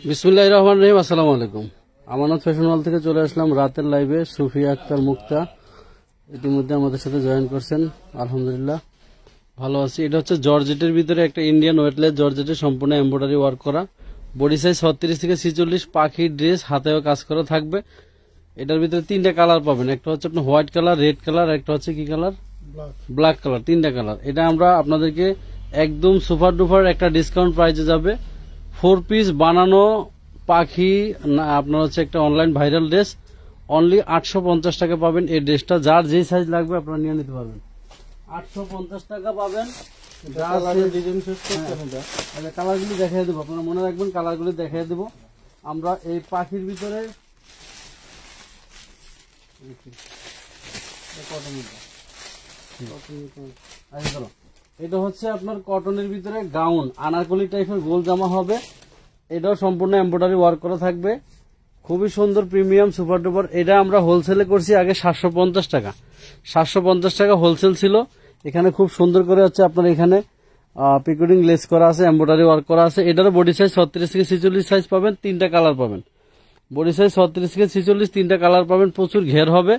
বিসমিল্লাহির রহমানির রহিম। আসসালামু আলাইকুম। আমানত ফ্যাশন হল থেকে চলে আসলাম রাতের লাইভে। সুফিয়া আক্তার মুক্তা ইতিমধ্যে আমাদের সাথে জয়েন করছেন। আলহামদুলিল্লাহ ভালো আছি। এটা হচ্ছে জর্জেটের ভিতরে একটা ইন্ডিয়ান ওয়েটলেস জর্জেটের সম্পূর্ণ এমব্রয়ডারি ওয়ার্ক করা, বডি সাইজ 36 থেকে 46, পাখির ড্রেস, হাতেও কাজ করা থাকবে। এটার ভিতরে তিনটা কালার পাবেন, একটা হচ্ছে আপনার হোয়াইট কালার, রেড কালার, একটা হচ্ছে কি কালার, ব্ল্যাক কালার। তিনটা কালার। এটা আমরা আপনাদেরকে একদম সুপার ডুপার একটা ডিসকাউন্ট প্রাইসে যাবে। 4 পিস বানানো পাখি আপনার হচ্ছে একটা অনলাইন ভাইরাল ড্রেস, অনলি 850 টাকা পাবেন। এই ড্রেসটা যার যেই সাইজ লাগবে আপনারা নিয়ে নিতে পারবেন। 850 টাকা পাবেন। কালারগুলি দেখাই দেবো, আপনারা মনে রাখবেন কালারগুলি দেখাই দেবো। আমরা এই পাখির ভিতরে এটা হচ্ছে আপনার কটনের ভিতরে গাউন, আনারকলি টাইপের গোল জামা হবে। এটাও সম্পূর্ণ এমব্রয়ডারি ওয়ার্ক করা থাকবে, খুবই সুন্দর প্রিমিয়াম সুপার ডুপার। এটা আমরা হোলসেলে করছি আগে 750 টাকা। 750 টাকা হোলসেল ছিল। এখানে খুব সুন্দর করে হচ্ছে আপনার এখানে পিকোডিং লেস করা আছে, এমব্রয়ডারি ওয়ার্ক করা আছে। এটারও বডি সাইজ 36 থেকে 46 সাইজ পাবেন, তিনটা কালার পাবেন। বডি সাইজ 36 থেকে 46, তিনটা কালার পাবেন, প্রচুর ঘের হবে।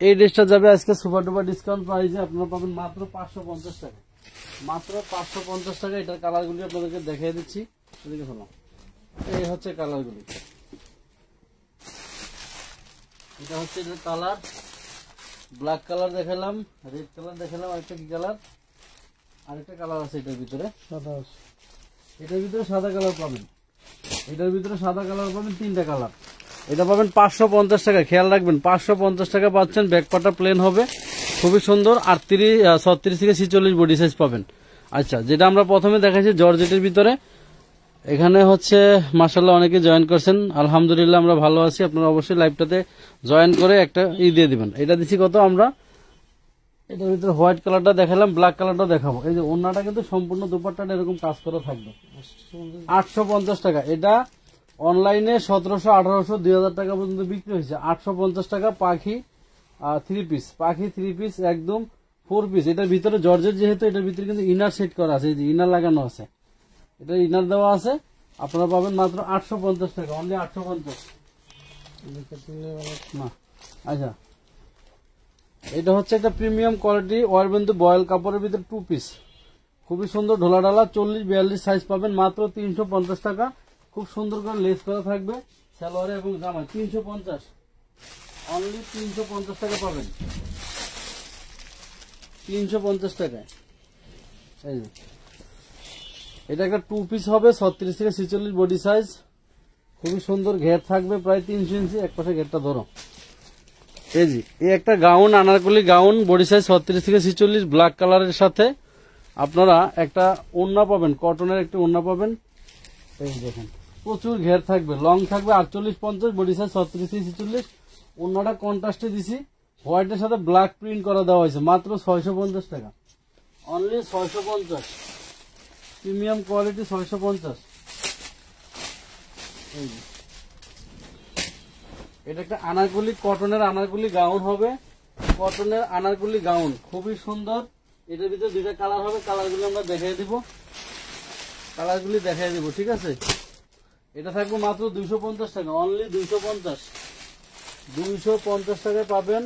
এই ড্রেসটা যাবে আজকে সুপার ডুপার ডিসকাউন্ট প্রাইসে, আপনারা পাবেন মাত্র 550 টাকা। মাত্র 550 টাকা। এটার কালারগুলি আপনাদেরকে দেখিয়ে দিচ্ছি। এই হচ্ছে কালারগুলি। এটা হচ্ছে এটার কালার, ব্ল্যাক কালার দেখালাম, রেড কালার দেখালাম, আরেকটা কি কালার, আরেকটা কালার আছে এটার ভিতরে সাদা আছে। এটার ভিতরে সাদা কালার পাবেন, এটার ভিতরে সাদা কালার পাবেন, তিনটা কালার। এটা পাবেন 550 টাকা। খেয়াল রাখবেন 550 টাকা পাচ্ছেন। ব্যাকপাটা প্লেন হবে, খুবই সুন্দর। 36 থেকে 46 বডি সাইজ পাবেন। আচ্ছা, যেটা আমরা প্রথমে দেখাচ্ছি জর্জেটের ভিতরে, এখানে হচ্ছে মাশাআল্লাহ অনেকে জয়েন করছেন, আলহামদুলিল্লাহ আমরা ভালো আছি। আপনারা অবশ্যই লাইভটাতে জয়েন করে একটা দিয়ে দিবেন। এটা দিচ্ছি কত আমরা, এটার ভিতরে হোয়াইট কালারটা দেখালাম, ব্ল্যাক কালারটা দেখাবো। এই যে ওন্নাটা কিন্তু সম্পূর্ণ দুপাট্টাটা এরকম কাজ করা থাকবে। 850 টাকা। এটা অনলাইনে 1700, 1800, 2000 টাকা পর্যন্ত বিক্রি হয়েছে। 850 টাকা পাখি 3 পিস, পাখি 3 পিস একদম 4 পিস। এটার ভিতরে জর্জেট যেহেতু, এটার ভিতরে কিন্তু ইনার সেট করা আছে, এই যে ইনার লাগানো আছে, এটা ইনার দেওয়া আছে। আপনারা পাবেন মাত্র 850 টাকা, অনলি 850 না। আচ্ছা, এটা হচ্ছে একটা প্রিমিয়াম কোয়ালিটি ওয়ারবেন্দু বয়েল কাপড়ের ভিতরে 2 পিস, খুবই সুন্দর ঢোলা ঢালা, 40-42 সাইজ পাবেন মাত্র 350 টাকা। খুব সুন্দর করে লেস করা থাকবে সালোয়ারে এবং জামা। 350, অনলি 350 টাকা পাবেন, 350 টাকায়। এই যে এটা একটা 2 পিস হবে, 36 থেকে 46 বডি সাইজ, খুবই সুন্দর। ঘের থাকবে প্রায় 300 ইঞ্চি। এক পাশে ঘেরটা ধরো। এই যে এই একটা gown, Anarkali gown, body size 36 থেকে 46, ব্ল্যাক কালারের সাথে আপনারা একটা ওড়না পাবেন, কটনের একটা ওড়না পাবেন। এই দেখেন প্রচুর ঘের থাকবে, লং থাকবে 48-50, বডি সাইজ 36 থেকে 46। ওড়নাটা কন্ট্রাস্টে দিছি, হোয়াইটের সাথে ব্ল্যাক প্রিন্ট করা দেওয়া হয়েছে, মাত্র 650 টাকা, অনলি 650। Premium quality 650। এটা একটা আনারকলি কটনের আনারকলি গাউন হবে, কটনের আনারকলি গাউন, খুবই সুন্দর। এটার ভিতরে দুইটা কালার হবে, কালারগুলো আমরা দেখাই দিব, কালারগুলি দেখাই দিব, ঠিক আছে। এটা থাকবে মাত্র 250 টাকা, অনলি 250। 250 টাকায় পাবেন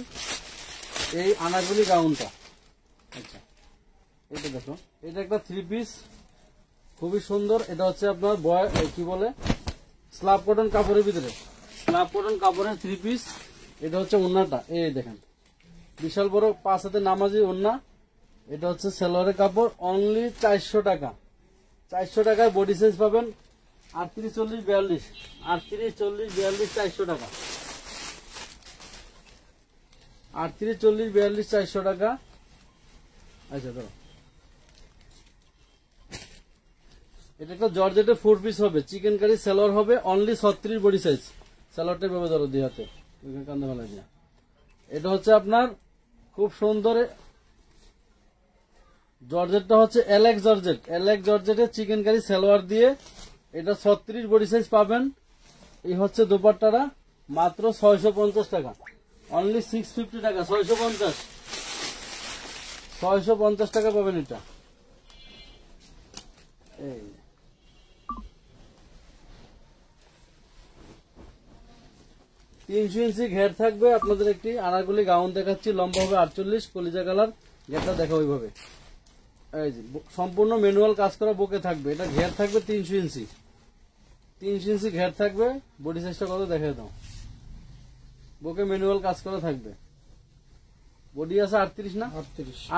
এই আনারকলি গাউনটা। আচ্ছা, এটা দেখো, এটা একটা 3 পিস, খুবই সুন্দর। এটা হচ্ছে আপনার কি বলে স্ল্যাব কটন কাপড়ের ভিতরে, স্ল্যাব কটন কাপড়ের 3 পিস। এটা হচ্ছে ওন্নাটা, এই দেখেন বিশাল বড় 5 হাতে নামাজি ওন্না। এটা হচ্ছে সালোয়ারের কাপড়, অনলি 400 টাকা। 400 টাকায় বডি সাইজ পাবেন 38-40-42, 38-40-42, 400 টাকা, 38-40-42, 400 টাকা। আচ্ছা ধরো, এটা একটা জর্জেটের 4 পিস হবে, চিকেন কারি সালোয়ার হবে, অনলি 36 বডি সাইজ। সালোয়ারটা ভাবে ধরো দিয়ে হাতে, কান্দে ভালো দিয়া। এটা হচ্ছে আপনার খুব সুন্দর জর্জেটটা হচ্ছে এলেক্স জর্জেট, এলেক্স জর্জেটের চিকেন কারি সালোয়ার দিয়ে এটা 36 বডি সাইজ পাবেন। এই হচ্ছে দোপাট্টাটা, মাত্র 650 টাকা, অনলি 650 টাকা, 650। 650 টাকা পাবেন এটা। এই 300 ইঞ্চি ঘের থাকবে আপনাদের। একটি আনারকলি গাউন দেখাচ্ছি, লম্বা হবে 48, কলিজা কালার। ঘেরটা দেখা ওইভাবে, এই যে সম্পূর্ণ ম্যানুয়াল কাজ করা বুকে থাকবে। এটা ঘের থাকবে 300 ইঞ্চি, 300 ইঞ্চি ঘের থাকবে। বডি সাইজটা কত দেখে দাও। বুকে ম্যানুয়াল কাজ করা থাকবে। বডি আছে 38 না,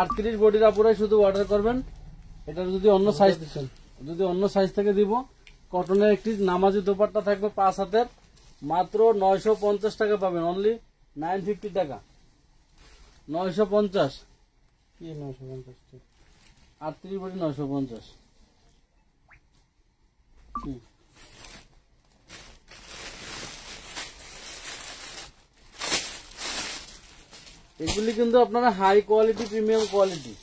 38 বডির আপুরাই শুধু অর্ডার করবেন। এটা যদি অন্য সাইজ থেকে দিব। কটনের একটি নামাজি দোপাট্টা থাকবে 5 হাতের, মাত্র 950 টাকা পাবেন। অনলি 950 টাকা, 950। কি 950? 38 বডি 950। এগুলি কিন্তু আপনারা high quality, premium quality.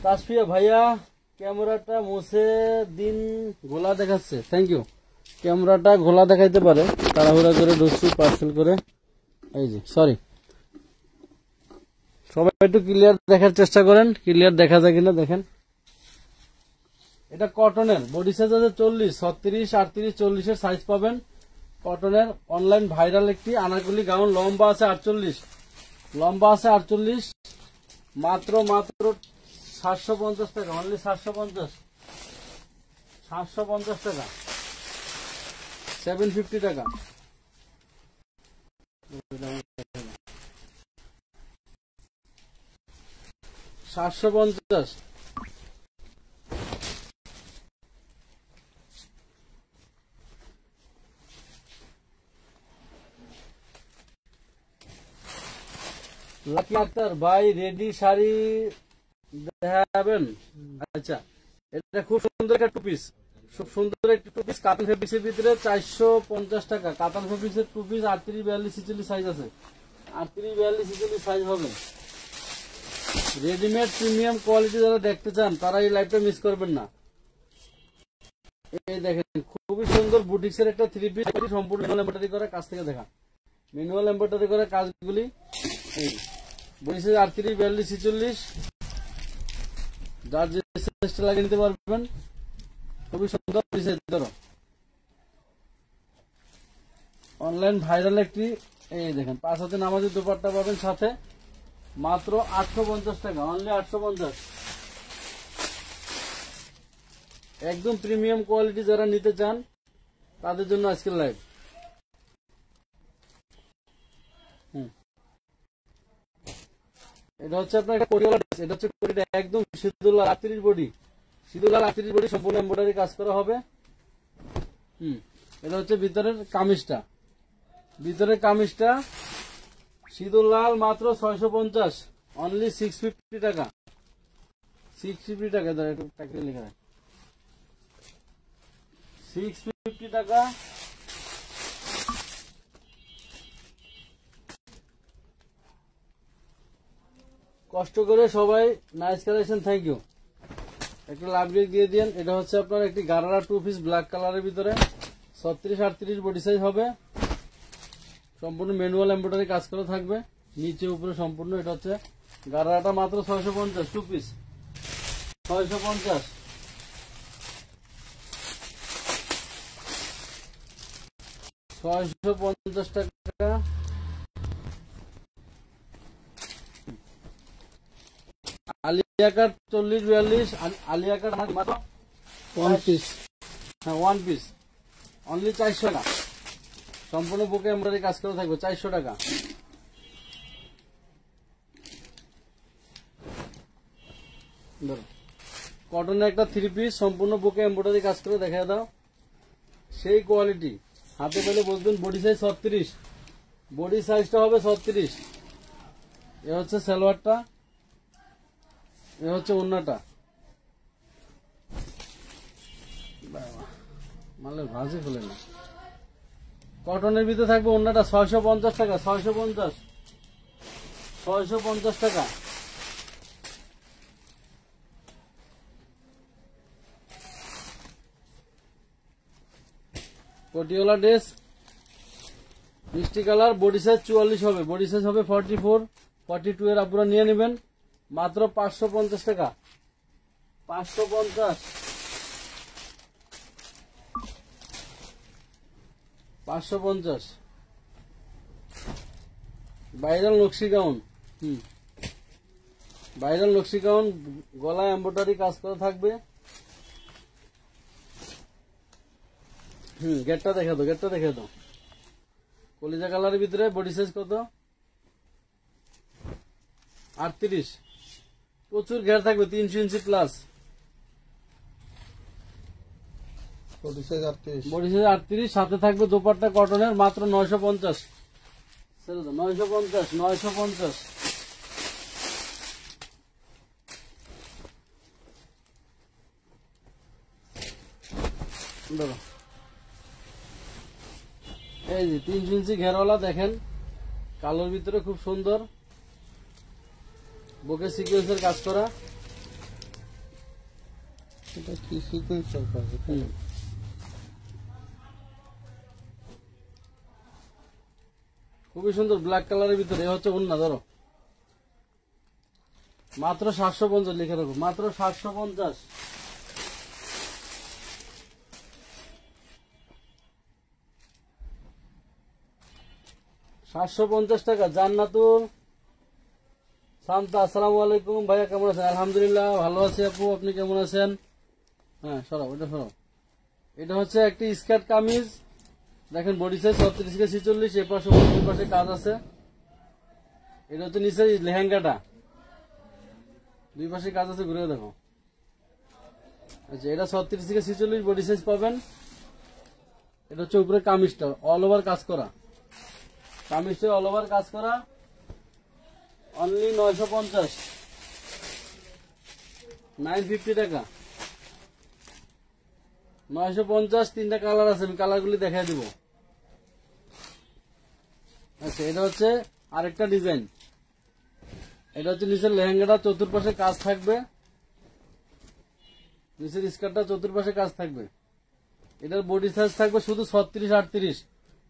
Tasfia ভাইয়া ক্যামেরাটা মুছে দিন, ঘোলা দেখাচ্ছে। Thank you. ক্যামেরাটা ঘোলা দেখাইতে পারে, তাড়াহুড়া করে ঢুকছি পার্সেল করে। এই যে সরি, সবাই একটু ক্লিয়ার দেখার চেষ্টা করেন, ক্লিয়ার দেখা যায় কিনা দেখেন। এটা কটনের, বডি সাইজ আছে 40, 36, 38, 40 এর সাইজ পাবেন। কটনের অনলাইন ভাইরাল একটি আনারকলি গাউন, লম্বা আছে 48, লম্বা আছে 48, মাত্র 750 টাকা। অনলি 750 টাকা, 750 টাকা। 750। লাকি আক্তার ভাই রেডি শাড়ি দেখাবেন? আচ্ছা, এটা খুব সুন্দর একটা টু পিস, খুব সুন্দর একটা টু পিস কাতান ফেব্রিক্সের ভিতরে 450 টাকা। কাতান ফেব্রিক্সের টু পিস 38, 42, 46 সাইজ আছে। 38, 42, 46 সাইজ হবে। রেডিমেড প্রিমিয়াম কোয়ালিটি যারা দেখতে চান তারা এই লাইভটা মিস করবেন না। এই দেখেন খুবই সুন্দর বুটিক্সের একটা থ্রি পিস, সম্পূর্ণ এমব্রয়ডারি করা কাজ থেকে দেখা, ম্যানুয়াল এমব্রয়ডারি করা কাজগুলি। এই বডিস 38, 42, 46, যার যে সাইজটা লাগিয়ে নিতে পারবেন। খুবই সুন্দর সাইজ। ধরো অনলাইন ভাইরাল একটি, এই দেখেন 5 হাতে নামাজি দোপাট্টা পাবেন সাথে, মাত্র 850 টাকা। অনলি 850। একদম প্রিমিয়াম কোয়ালিটি যারা নিতে চান তাদের জন্য আজকের লাইভ। এটা হচ্ছে আপনার একটা কোটিওয়ালা ড্রেস। এটা হচ্ছে কোটিটা একদম সিঁদুরলাল 38 বডি, সিঁদুরলাল 38 বডি, সম্পূর্ণ এমব্রয়ডারি কাজ করা হবে। এটা হচ্ছে ভিতরের কামিজটা, ভিতরের কামিজটা সিঁদুরলাল মাত্র 650। অনলি 650 টাকা, 650 টাকা। একটু টাকা লেখা 650 টাকা। কষ্ট করে সবাই নাইস কালেকশন, থ্যাংক ইউ। একটু লাভ দিয়ে দিন। এটা হচ্ছে আপনার একটি গারারা টু পিস ব্ল্যাক কালারের ভিতরে 36, 38 বডি সাইজ হবে। সম্পূর্ণ ম্যানুয়াল এমব্রয়ডারি কাজ করা থাকবে নিচে উপরে সম্পূর্ণ। এটা হচ্ছে গারারাটা মাত্র 650 টু পিস, 650। টাকা। আলিয়া কাট 40, 42, আলিয়া কাট মাত্র 1 পিস। হ্যাঁ 1 পিস, অনলি 400 টাকা। সম্পূর্ণ বুকে এমব্রয়ডারি কাজ করা থাকবে, 400 টাকা। কটনের একটা থ্রি পিস, সম্পূর্ণ বুকে এমব্রয়ডারি কাজ করে দেখা দাও, সেই কোয়ালিটি। হাতে পেলে বলবেন। বডি সাইজ 36, বডি সাইজটা হবে 36। এ হচ্ছে সালোয়ারটা, এ হচ্ছে ওড়নাটা। মালের ভাজি খুলে না। কটনের ভিতরে থাকবে ওড়নাটা 650 টাকা, 650 টাকা। কোটিওয়ালা ড্রেস মিষ্টি কালার, বডি সাইজ 44 হবে, বডি সাইজ হবে 44, 42 এর আপুরা নিয়ে নেবেন মাত্র 550 টাকা। 550 550 ভাইরাল নকশি গাউন। ভাইরাল নকশি গাউন, গলায় এমব্রয়ডারি কাজ করা থাকবে। গেটটা দেখে দাও, গেটটা দেখে দাও। কলিজা কালারের ভিতরে বডি সাইজ কত? 38। প্রচুর ঘের থাকবে, 300 ইঞ্চি প্লাস। বডি সাইজ 38, সাথে থাকবে দোপাট্টা কটনের, মাত্র 950। 950। এই যে 300 ইঞ্চি ঘেরওয়ালা দেখেন, কালোর ভিতরে খুব সুন্দর, বুকে সিকোয়েন্সের কাজ করা। এটা কি সিকোয়েন্সের কাজ? খুবই সুন্দর ব্ল্যাক কালারের ভিতরে। এ হচ্ছে ওন্না, ধরো মাত্র 750, লিখে রাখো মাত্র 750। টাকা। জান্নাতুল শান্তা, আসসালামু আলাইকুম ভাইয়া, কেমন আছেন? আলহামদুলিল্লাহ ভালো আছি আপু, আপনি কেমন আছেন? হ্যাঁ সরাও, এটা সরাও। এটা হচ্ছে একটি স্কার্ট কামিজ, দেখেন বডি সাইজ 36 থেকে 46, এ পাশে ওই পাশে কাজ আছে। এটা হচ্ছে নিচে লেহেঙ্গাটা, দুই পাশে কাজ আছে, ঘুরে দেখো। আচ্ছা, এটা 36 থেকে 46 বডি সাইজ পাবেন। এটা হচ্ছে উপরে কামিজটা অল ওভার কাজ করা, কামিজটা অল ওভার কাজ করা, অনলি 950, 950 টাকা। 950, 3টা কালার আছে, আমি কালারগুলি দেখাই দিব। আচ্ছা, এটা হচ্ছে আরেকটা ডিজাইন। এটা হচ্ছে নিচের লেহেঙ্গাটা চতুর্পাশে কাজ থাকবে, নিচের স্কার্টটা চতুর্পাশে কাজ থাকবে। এটার বডি সাইজ থাকবে শুধু 36, 38।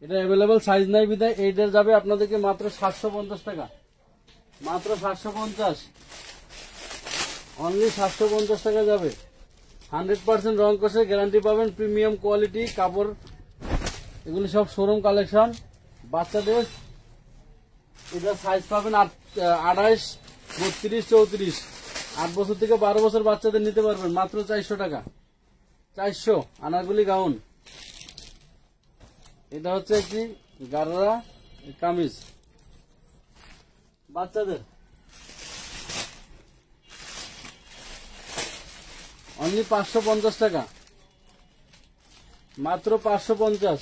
এটা অ্যাভেলেবেল সাইজ নাই বিধায় এইটার যাবে আপনাদেরকে মাত্র 750 টাকা। মাত্র 750, অনলি 750 টাকা যাবে। 100% রং কষে গ্যারান্টি পাবেন, প্রিমিয়াম কোয়ালিটি কাপড়। এগুলি সব শোরুম কালেকশন। বাচ্চাদের এটা সাইজ পাবেন 28, 32, 34। 8 বছর থেকে 12 বছর বাচ্চাদের নিতে পারবেন মাত্র 400 টাকা। 400 আনারগুলি গাউন। এটা হচ্ছে একটি গাড়রা কামিজ বাচ্চাদের, অনলি 550 টাকা। মাত্র 550।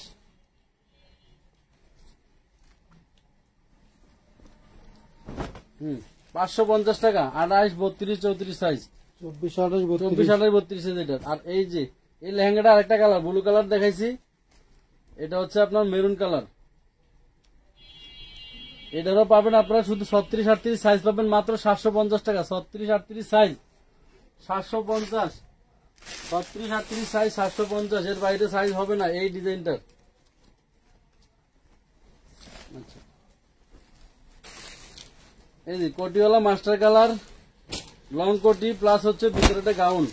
550 টাকা। 28, 32, 34 সাইজ, 24, 28, 32 সাইজ এটা। আর এই যে এই লেহেঙ্গাটা আরেকটা কালার, ব্লু কালার দেখাইছি, এটা হচ্ছে আপনার মেরুন কালার। এটারও পাবেন আপনারা শুধু 36, 38 সাইজ পাবেন মাত্র 750 টাকা। 36, 38 সাইজ 750, 36, 38 সাইজ 750, এর বাইরে সাইজ হবে না এই ডিজাইনটার। আচ্ছা, এই যে কোটিওয়ালা মাস্টার কালার লং কোটি প্লাস হচ্ছে ভিতরেটা গাউন,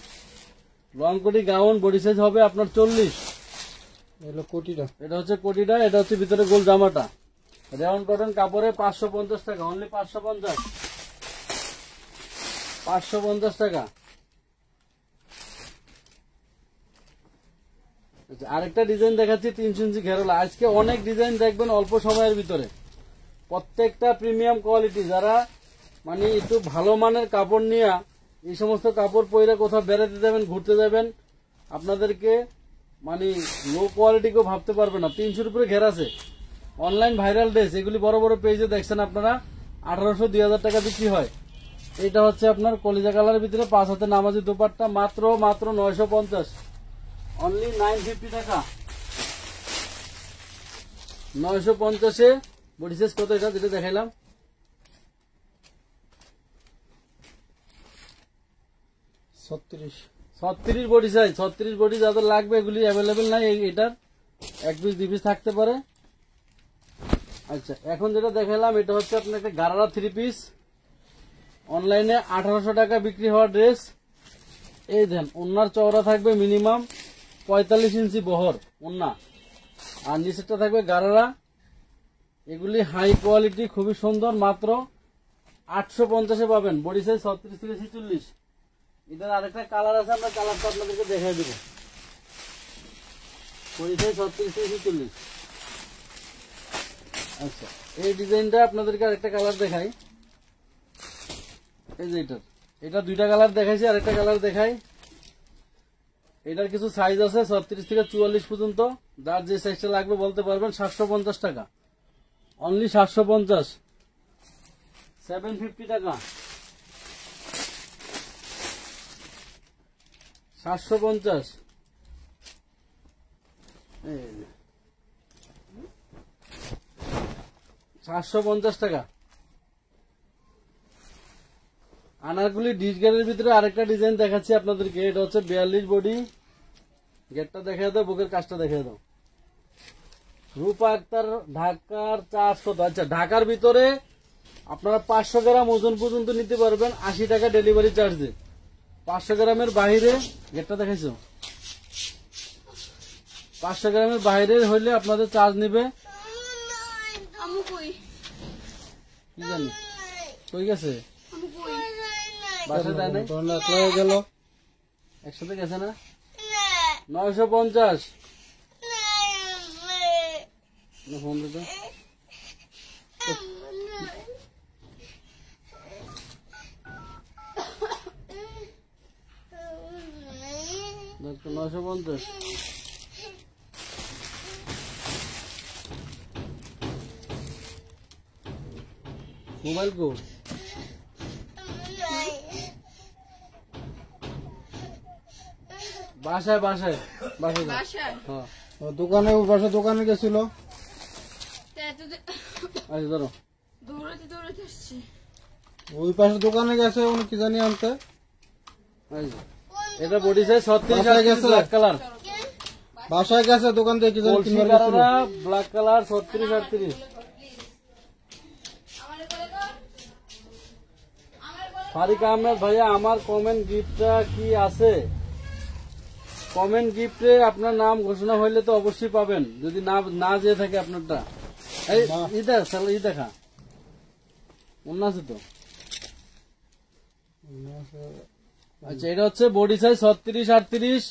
লং কোটি গাউন, বডি সাইজ হবে আপনার 40। কোটিটা, এটা হচ্ছে কোটিটা, এটা হচ্ছে ভিতরে গোল জামাটা, রেওন কটন কাপড়ে। 550 টাকা, অনলি 550, 550 টাকা। আরেকটা ডিজাইন দেখাচ্ছি 300 ইঞ্চি ঘেরোলা। আজকে অনেক ডিজাইন দেখবেন অল্প সময়ের ভিতরে, প্রত্যেকটা প্রিমিয়াম কোয়ালিটি। যারা মানে একটু ভালো মানের কাপড় নিয়ে এই সমস্ত কাপড় পরে কোথাও বেড়াতে যাবেন, ঘুরতে যাবেন, আপনাদেরকে মানে লো কোয়ালিটি কেউ ভাবতে পারবে না। 300-র উপরে ঘের আছে। অনলাইন ভাইরাল ড্রেস, এগুলি বড় বড় পেজে দেখছেন আপনারা 1800, 2000 টাকা বিক্রি হয়। এটা হচ্ছে আপনার কলিজা কালারের ভিতরে 5 হাতে নামাজি দোপাট্টা, মাত্র 950, অনলি 950 টাকা। 950-এ বডি সাইজ কত? এটা যেটা দেখাইলাম 36 বডি সাইজ। 36 বডি যাদের লাগবে এগুলি অ্যাভেলেবেল নাই। এটার 1 পিস 2 পিস থাকতে পারে। আচ্ছা, এখন যেটা দেখালাম এটা হচ্ছে আপনার একটা গারারা 3 পিস, অনলাইনে 1800 টাকা বিক্রি হওয়া ড্রেস। এই দেন, ওন্নার চওড়া থাকবে মিনিমাম 45 ইঞ্চি বহর ওন্না, আর নিচেরটা থাকবে গারারা। এগুলি হাই কোয়ালিটি, খুবই সুন্দর, মাত্র 850-এ পাবেন। বডি সাইজ 36 থেকে 46। এটার আরেকটা কালার আছে, আমরা কালারটা আপনাদেরকে দেখাই দেবো। বডি সাইজ 36 থেকে 46। আচ্ছা, এই ডিজাইনটা আপনাদেরকে আরেকটা কালার দেখাই। এই যে এটা দুইটা কালার দেখাইছি, আরেকটা কালার দেখাই। এটার কিছু সাইজ আছে 36 থেকে 44 পর্যন্ত, যার যে সাইজটা লাগবে বলতে পারবেন। 750 টাকা, অনলি 750। 750 টাকা, 750। 750 টাকা। আনারগুলি ডিসগেটের ভিতরে আরেকটা ডিজাইন দেখাচ্ছি আপনাদেরকে। এটা হচ্ছে 42 বডি। গেটটা দেখাই দাও, বুকের কাজটা দেখাই দাও। রূপা আক্তার, ঢাকার 400। আচ্ছা, ঢাকার ভিতরে আপনারা 500 গ্রাম ওজন পর্যন্ত নিতে পারবেন 80 টাকা ডেলিভারি চার্জ দিয়ে। 500 গ্রামের বাইরে, গেটটা দেখাইছো, 500 গ্রামের বাইরে হইলে আপনাদের চার্জ নিবে কি জানি কই গেছে, বাসা দেয় নাই, গেল একসাথে গেছে না। 950। ফোন দিতে 950। মোবাইল কো বাসায় বাসায় বাসায় হ্যাঁ, দোকানে বাসা দোকানে গেছিল। আচ্ছা ধরো, দৌড়াতে দৌড়াতে আসছি। ওই পাশে দোকানে গেছে উনি কি জানি আনতে। এটা বডি সাইজ 36 গেছে, ব্ল্যাক কালার। বাসায় গেছে দোকান থেকে কি জানি কিনবার গেছিল। Black colour 36 38। ফারিক আহমেদ ভাইয়া, আমার কমেন্ট গিফটটা কি আছে? কমেন্ট গিফটে আপনার নাম ঘোষণা হইলে তো অবশ্যই পাবেন, যদি না যেয়ে থাকে আপনারটা। এই ই দেখা অন্য আছে তো। আচ্ছা, এটা হচ্ছে বডি সাইজ 36 38।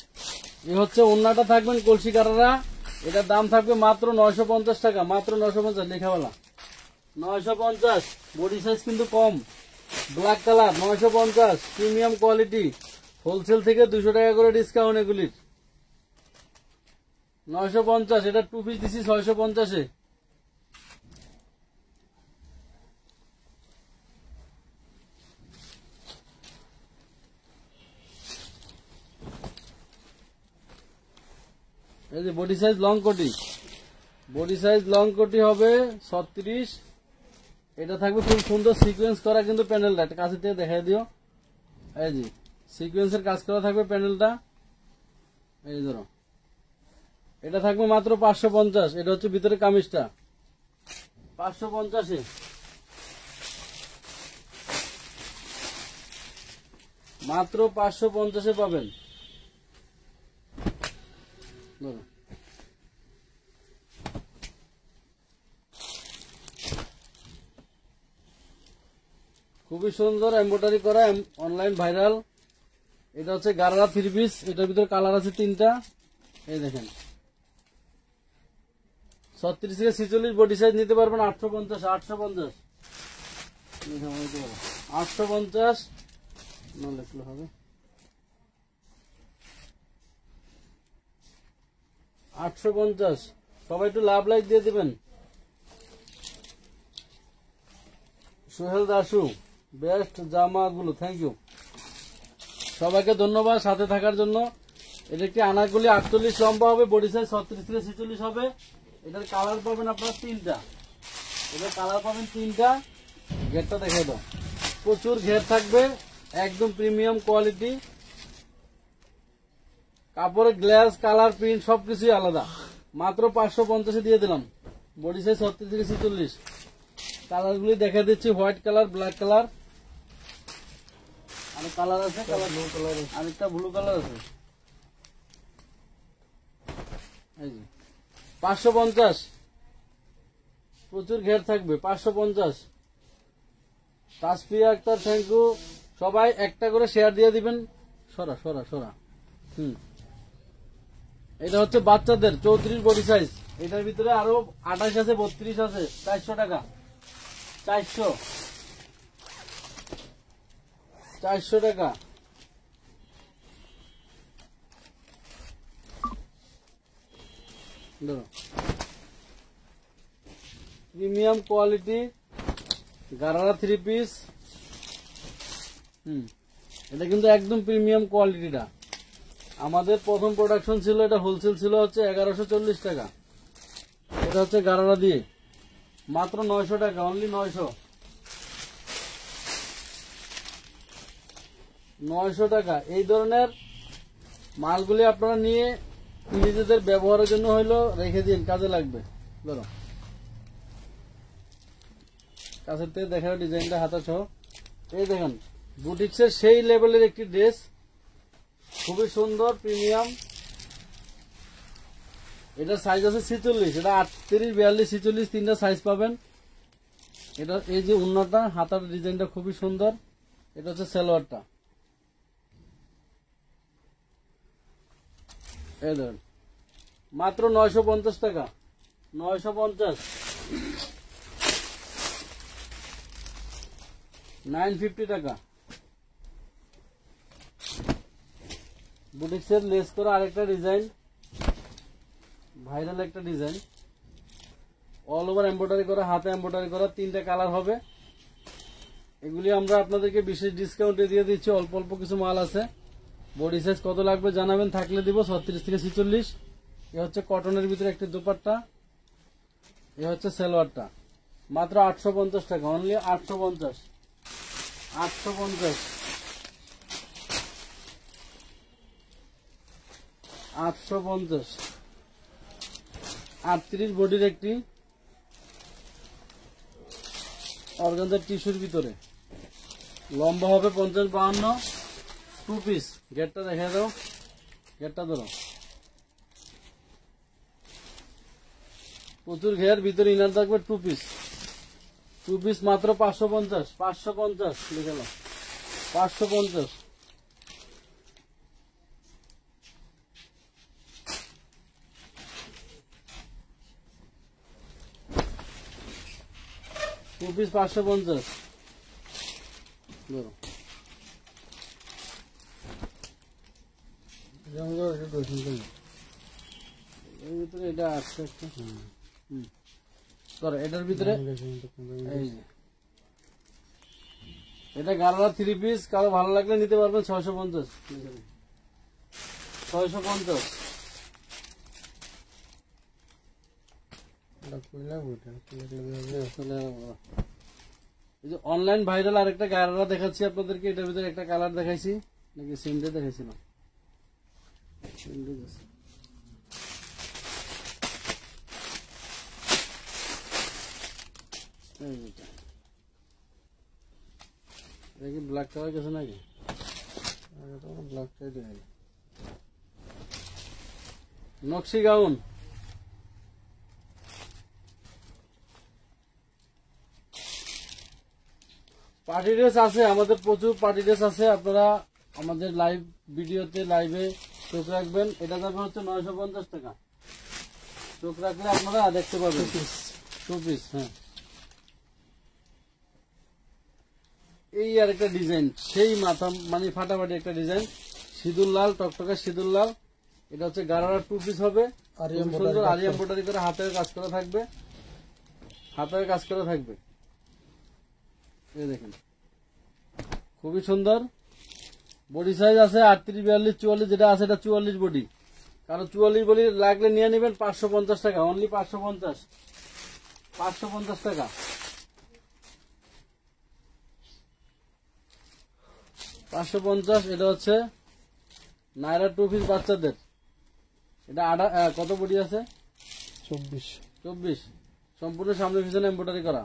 এ হচ্ছে ওন্নাটা থাকবেন কলসি কারারা। এটার দাম থাকবে মাত্র 950 টাকা, মাত্র 950 লেখাওয়ালা 950। বডি সাইজ কিন্তু কম, black colour 950, premium quality. Wholesale থেকে 200 টাকা করে ডিসকাউন্ট এগুলির। 950। এটা 2 পিস দিছি 650-এ। এই যে বডি সাইজ লং কোটি, বডি সাইজ লং কোটি হবে 36। এটা থাকবে খুব সুন্দর সিকোয়েন্স করা, কিন্তু প্যানেলটা একটা কাছে থেকে দেখাই দিও। এই যে সিকোয়েন্সের কাজ করা থাকবে প্যানেলটা। এই ধরো, এটা থাকবে মাত্র 550। এটা হচ্ছে ভিতরে কামিজটা 550-এ। মাত্র 550-এ পাবেন। ধরো, খুবই সুন্দর এমব্রয়ডারি করা, অনলাইন ভাইরাল। এটা হচ্ছে গারারা 3 পিস। এটার ভিতরে কালার আছে 3টা। এই দেখেন, 36 থেকে 46 বডি সাইজ নিতে পারবেন 850। 850 850 না লিখলে হবে 850। সবাই একটু লাভ লাইক দিয়ে দিবেন। সোহেল দাসু, বেস্ট জামাগুলো, থ্যাংক ইউ সবাইকে, ধন্যবাদ সাথে থাকার জন্য। এটা একটি আনারগুলি 48 লম্বা হবে, বডি সাইজ 36 থেকে 46 হবে। এটার কালার পাবেন আপনার 3টা। এটার কালার পাবেন 3টা। ঘেরটা দেখে দাও, প্রচুর ঘের থাকবে, একদম প্রিমিয়াম কোয়ালিটি। কাপড়ের গ্লাস, কালার, প্রিন্ট সবকিছুই আলাদা। মাত্র 550-এ দিয়ে দিলাম। বডি সাইজ 36 থেকে 46। কালার গুলি দেখা দিচ্ছি, হোয়াইট কালার, ব্ল্যাক কালার, আর কালার আছে, কালার ব্লু কালার, আরেকটা ব্লু কালার আছে। এই যে 550, প্রচুর ঘের থাকবে, 550। Tasfia Akter, thank you. সবাই একটা করে শেয়ার দিয়ে দিবেন। সরা সরা সরা। এটা হচ্ছে বাচ্চাদের 34 বডি সাইজ। এটার ভিতরে আরো 28 আছে, 32 আছে। 400 টাকা, 400 টাকা। Premium quality gharara 3 piece. এটা কিন্তু একদম প্রিমিয়াম কোয়ালিটিটা। আমাদের প্রথম প্রোডাকশন ছিল, এটা হোলসেল ছিল হচ্ছে 1140 টাকা। এটা হচ্ছে গারারা দিয়ে মাত্র 900 টাকা, অনলি 900 টাকা। এই ধরনের মালগুলি আপনারা নিয়ে নিজেদের ব্যবহারের জন্য হইলো রেখে দিন, কাজে লাগবে। ধরো কাছের থেকে দেখা ডিজাইনটা হাতা সহ। এই দেখেন বুটিক্সের সেই লেভেলের একটি ড্রেস, খুবই সুন্দর, প্রিমিয়াম। এটা সাইজ আছে 46, এটা 38, 42, 46 তিনটা সাইজ পাবেন। এটা এই যে উন্নতটা, হাতার ডিজাইনটা খুবই সুন্দর। এটা হচ্ছে সালোয়ারটা। এই দেখেন মাত্র 950 টাকা, 950, 950 টাকা। বুটিক্সের লেস করা আরেকটা ডিজাইন, ভাইরাল একটা ডিজাইন, অল ওভার এমব্রয়ডারি করা, হাতে এমব্রয়ডারি করা, তিনটা কালার হবে। এগুলি আমরা আপনাদেরকে বিশেষ ডিসকাউন্টে দিয়ে দিচ্ছি। অল্প অল্প কিছু মাল আছে। বডি সাইজ কত লাগবে জানাবেন, থাকলে দিব। 36 থেকে 46। এ হচ্ছে কটনের ভিতরে একটি দুপাট্টা, এ হচ্ছে সালোয়ারটা। মাত্র 850 টাকা, অনলি 850, 850, 850। 38 বডির একটি অর্গানজার টিস্যুর ভিতরে, লম্বা হবে 50-52, 2 পিস। গেটটা দেখা দাও, গেটটা ধরো, প্রচুর ঘের, ভিতরে ইনার থাকবে, 2 পিস। 2 পিস মাত্র 550, 550 লিখে নাও, 550। টু পিস 550 ধরো। এর ভিতরে এটা আসছে একটা, ধরো এটার ভিতরে এই যে এটা গারারা 3 পিস। কারো ভালো লাগলে নিতে পারবেন, 650, 650। এই যে অনলাইন ভাইরাল আরেকটা গারারা দেখাচ্ছি আপনাদেরকে। এটার ভিতরে একটা কালার দেখাইছি নাকি সিন্ডে দেখাইছিলাম, এটা কি ব্ল্যাক কালার গেছে নাকি? ব্ল্যাকটাই দেখে নকশি গাউন, পার্টি ড্রেস আছে আমাদের, প্রচুর পার্টি ড্রেস আছে। আপনারা আমাদের লাইভ ভিডিওতে, লাইভে চোখ রাখবেন। এটা যাবে হচ্ছে 950 টাকা। চোখ রাখলে আপনারা দেখতে পাবেন। 2 পিস, হ্যাঁ। এই আর একটা ডিজাইন, সেই মাথা মানে ফাটাফাটি একটা ডিজাইন, সিঁদুর লাল, টকটকা সিঁদুর লাল। এটা হচ্ছে গারারা 2 পিস হবে, আরি এমব্রয়ডারি করে, হাতের কাজ করা থাকবে, হাতের কাজ করা থাকবে। এই দেখেন খুবই সুন্দর। বডি সাইজ আছে 38, 42, 44, যেটা আছে এটা 44 বডি। কারণ 44 বডি লাগলে নিয়ে নেবেন, 550 টাকা, অনলি 550, 550 টাকা। 550। এটা হচ্ছে নায়রা 2 পিস বাচ্চাদের। এটা কত বডি আছে? 24, সম্পূর্ণ সামনে পিছনে এমব্রয়ডারি করা।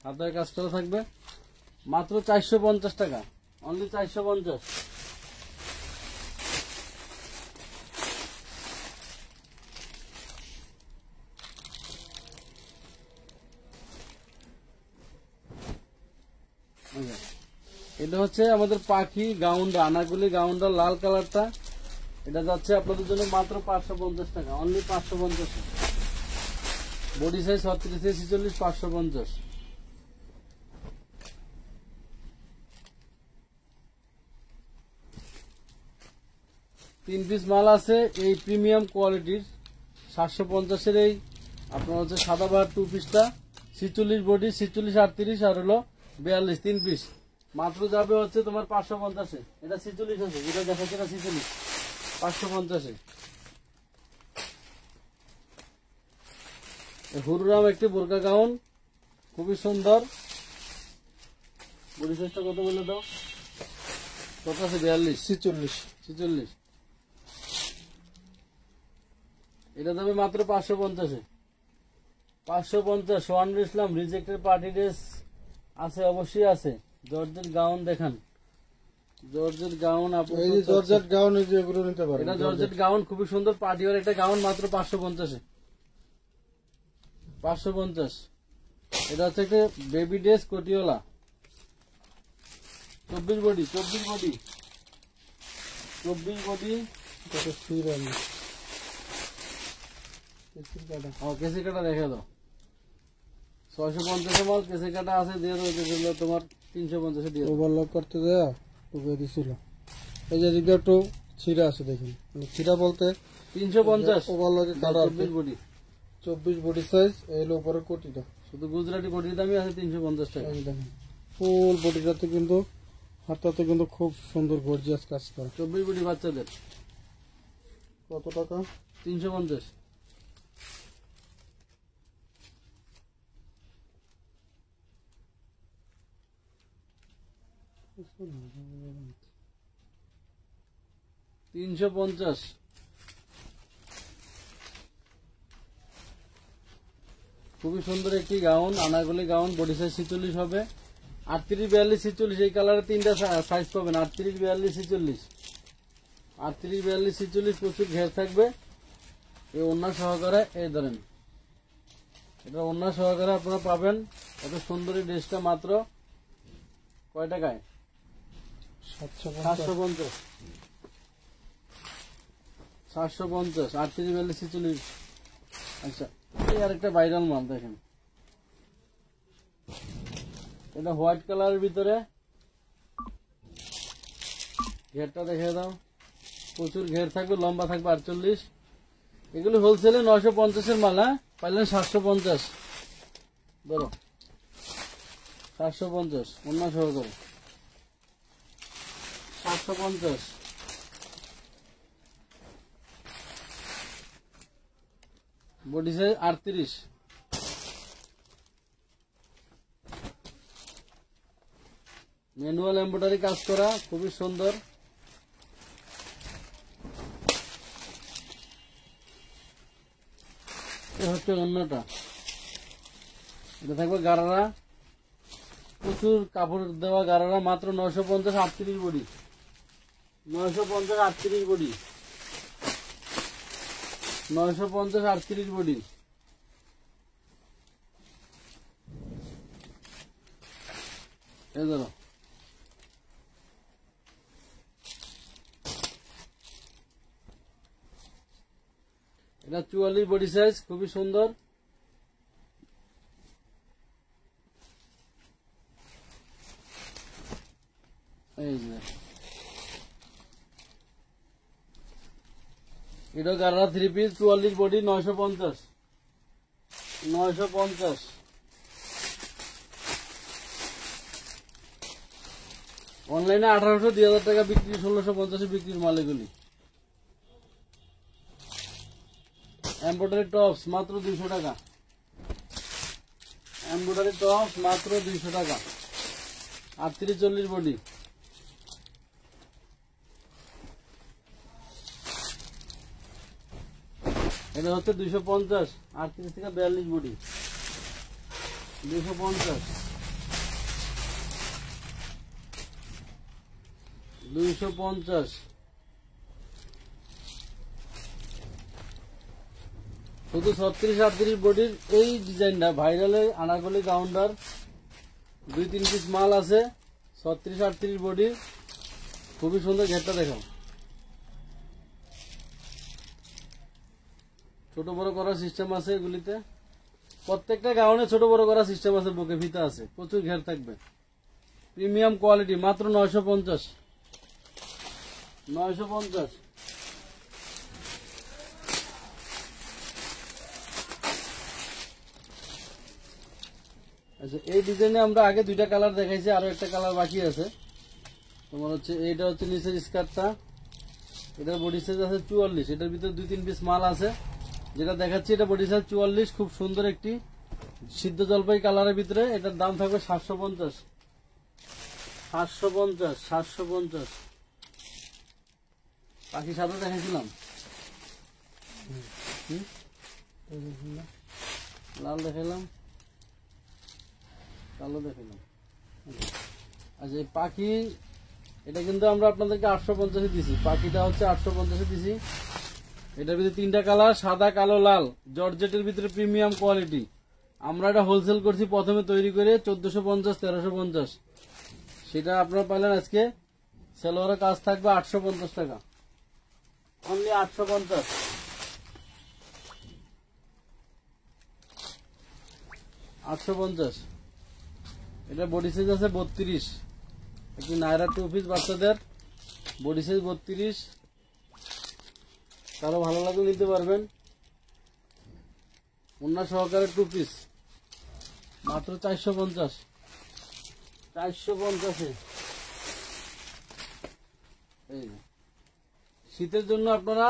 হাতের কাজ করা থাকবে, মাত্র 450 টাকা, অনলি 450। এটা হচ্ছে আমাদের পাখি গাউনটা, আনাগুলি গাউনটা লাল কালারটা, এটা যাচ্ছে আপনাদের জন্য মাত্র 550 টাকা, অনলি 550। বডি সাইজ 36 থেকে 46, 550। তিন পিস মাল আছে এই প্রিমিয়াম কোয়ালিটির 750-এর, এই আপনার হচ্ছে সাদা বাহার 2 পিসটা 46 বডি, 46, 38 আর হলো 42, 3 পিস মাত্র যাবে হচ্ছে তোমার 550-এ। এটা 46 আছে, যেটা দেখাচ্ছে এটা 46, 550-এ। হুরুরাম একটি বোরকা গাউন, খুবই সুন্দর। বডি সাইজটা কত বলে দাও? কত আছে? 42, 46। এটা যাবে মাত্র 550-এ। 550। সোহানুর ইসলাম রিজেক্টের পার্টি ড্রেস আছে, অবশ্যই আছে। জর্জেট গাউন দেখান, জর্জেট গাউন। এই যে জর্জেট গাউন, এই যে এগুলো নিতে পারেন। এটা জর্জেট গাউন, খুবই সুন্দর পার্টি ওয়ার একটা গাউন, মাত্র 550-এ। 550। এটা হচ্ছে একটা বেবি ড্রেস কোটিওলা, 24 বডি, 24 বডি, 24 বডি। কেসি কাটা দেখে দাও, 650 মাল কেসি কাটা আছে, দিয়ে দাও তোমার 350 দিয়ে। ওভারলক করতে দেয়া টুকে দিছিল, এই যে দিকটা একটু ছিঁড়া আছে দেখুন, মানে ছিঁড়া বলতে 350 ওভারলকে কাটা আছে। 24 বডি, 24 বডি সাইজ, এই হলো উপরে কোটিটা। শুধু গুজরাটি কোটির দামই আছে 350 টাকা। এই দেখুন ফুল বডিটাতে কিন্তু, হাতটাতে কিন্তু খুব সুন্দর গর্জিয়াস কাজ করা। 24 বডি বাচ্চাদের কত টাকা? 350। খুবই সুন্দর একটি গাউন, আনাগুলি গাউন, বডি সাইজ 46 হবে, 38, 42, 46। এই কালারে 3টা সাইজ পাবেন, 38, 42, 46, 38, 42, 46। প্রচুর ঘের থাকবে। এই ওড়না সহকারে, এই ধরেন এটা ওড়না সহকারে আপনারা পাবেন। এত সুন্দর এই ড্রেসটা মাত্র কয় টাকায়? 750। 750, 38, 42, 46। আচ্ছা, এই আরেকটা ভাইরাল মাল দেখেন, এটা হোয়াইট কালারের ভিতরে, ঘেরটা দেখে দাও, প্রচুর ঘের থাকবে, লম্বা থাকবে 48। এগুলো হোলসেলে 950-এর মাল, হ্যাঁ পাইলেন 750। ধরো 750 অন্য সহকারে 750। Body size 38। ম্যানুয়াল এমব্রয়ডারি কাজ করা, খুবই সুন্দর। হচ্ছে অন্যটা, এটা থাকবে গারারা, প্রচুর কাপড় দেওয়া গারারা, মাত্র 950, 38 বডি, 950, 38 বডি, 950, 38 বডি। এই ধরো, এটা 44 বডি সাইজ, খুবই সুন্দর। এই যে এটা গারা 3 পিস, 44 বডি, 950, 950। অনলাইনে 1800, 2000 টাকা বিক্রি, 1650 বিক্রির মাল এগুলি। এমব্রয়ডারি টপস মাত্র 200 টাকা, এমব্রয়ডারি টপস মাত্র 200 টাকা, 38, 40 বডি। এটা হচ্ছে 250, 38 থেকে 42 বডি, 250, 250, শুধু 36-38 বডির এই ডিজাইনটা ভাইরালের আনারকলি গাউন্ডার 2-3 পিস মাল আছে। 36-38 বডি, খুবই সুন্দর। ঘেরটা দেখাও, ছোট বড় করার সিস্টেম আছে এগুলিতে, প্রত্যেকটা গাউনে ছোট বড় করার সিস্টেম আছে, বুকে ফিতা আছে, প্রচুর ঘের থাকবে, প্রিমিয়াম কোয়ালিটি, মাত্র 950, 950। আচ্ছা, এই ডিজাইনে আমরা আগে 2টা কালার দেখাইছি, আরো একটা কালার বাকি আছে। তোমার হচ্ছে এইটা হচ্ছে নিচের স্কার্টটা, এটার বডি সাইজ আছে 44, এটার ভিতরে 2-3 পিস মাল আছে। যেটা দেখাচ্ছি এটা বডি সাইজ 44, খুব সুন্দর একটি সিদ্ধ জলপাই কালারের ভিতরে। এটার দাম থাকবে 750, 750, 750। পাখি সাদা দেখাইছিলাম, লাল দেখাইলাম, কালো দেখাইলাম। আচ্ছা, এই পাখি এটা কিন্তু আমরা আপনাদেরকে 850 দিছি, পাখিটা হচ্ছে 850 দিছি। এটার ভিতরে 3টা কালার, সাদা, কালো, লাল, জর্জেটের ভিতরে প্রিমিয়াম কোয়ালিটি। আমরা এটা হোলসেল করছি প্রথমে তৈরি করে 1450, 1350, সেটা আপনারা পাইলেন আজকে। সেলোয়ারের কাজ থাকবে 850 টাকা, অনলি 850, 850। এটা বডি সাইজ আছে 32, একটি নায়রা 2 পিস বাচ্চাদের, বডি সাইজ 32। কারো ভালো লাগলে নিতে পারবেন। ওন্না সহকারে 2 পিস, মাত্র 450, 450। এই শীতের জন্য আপনারা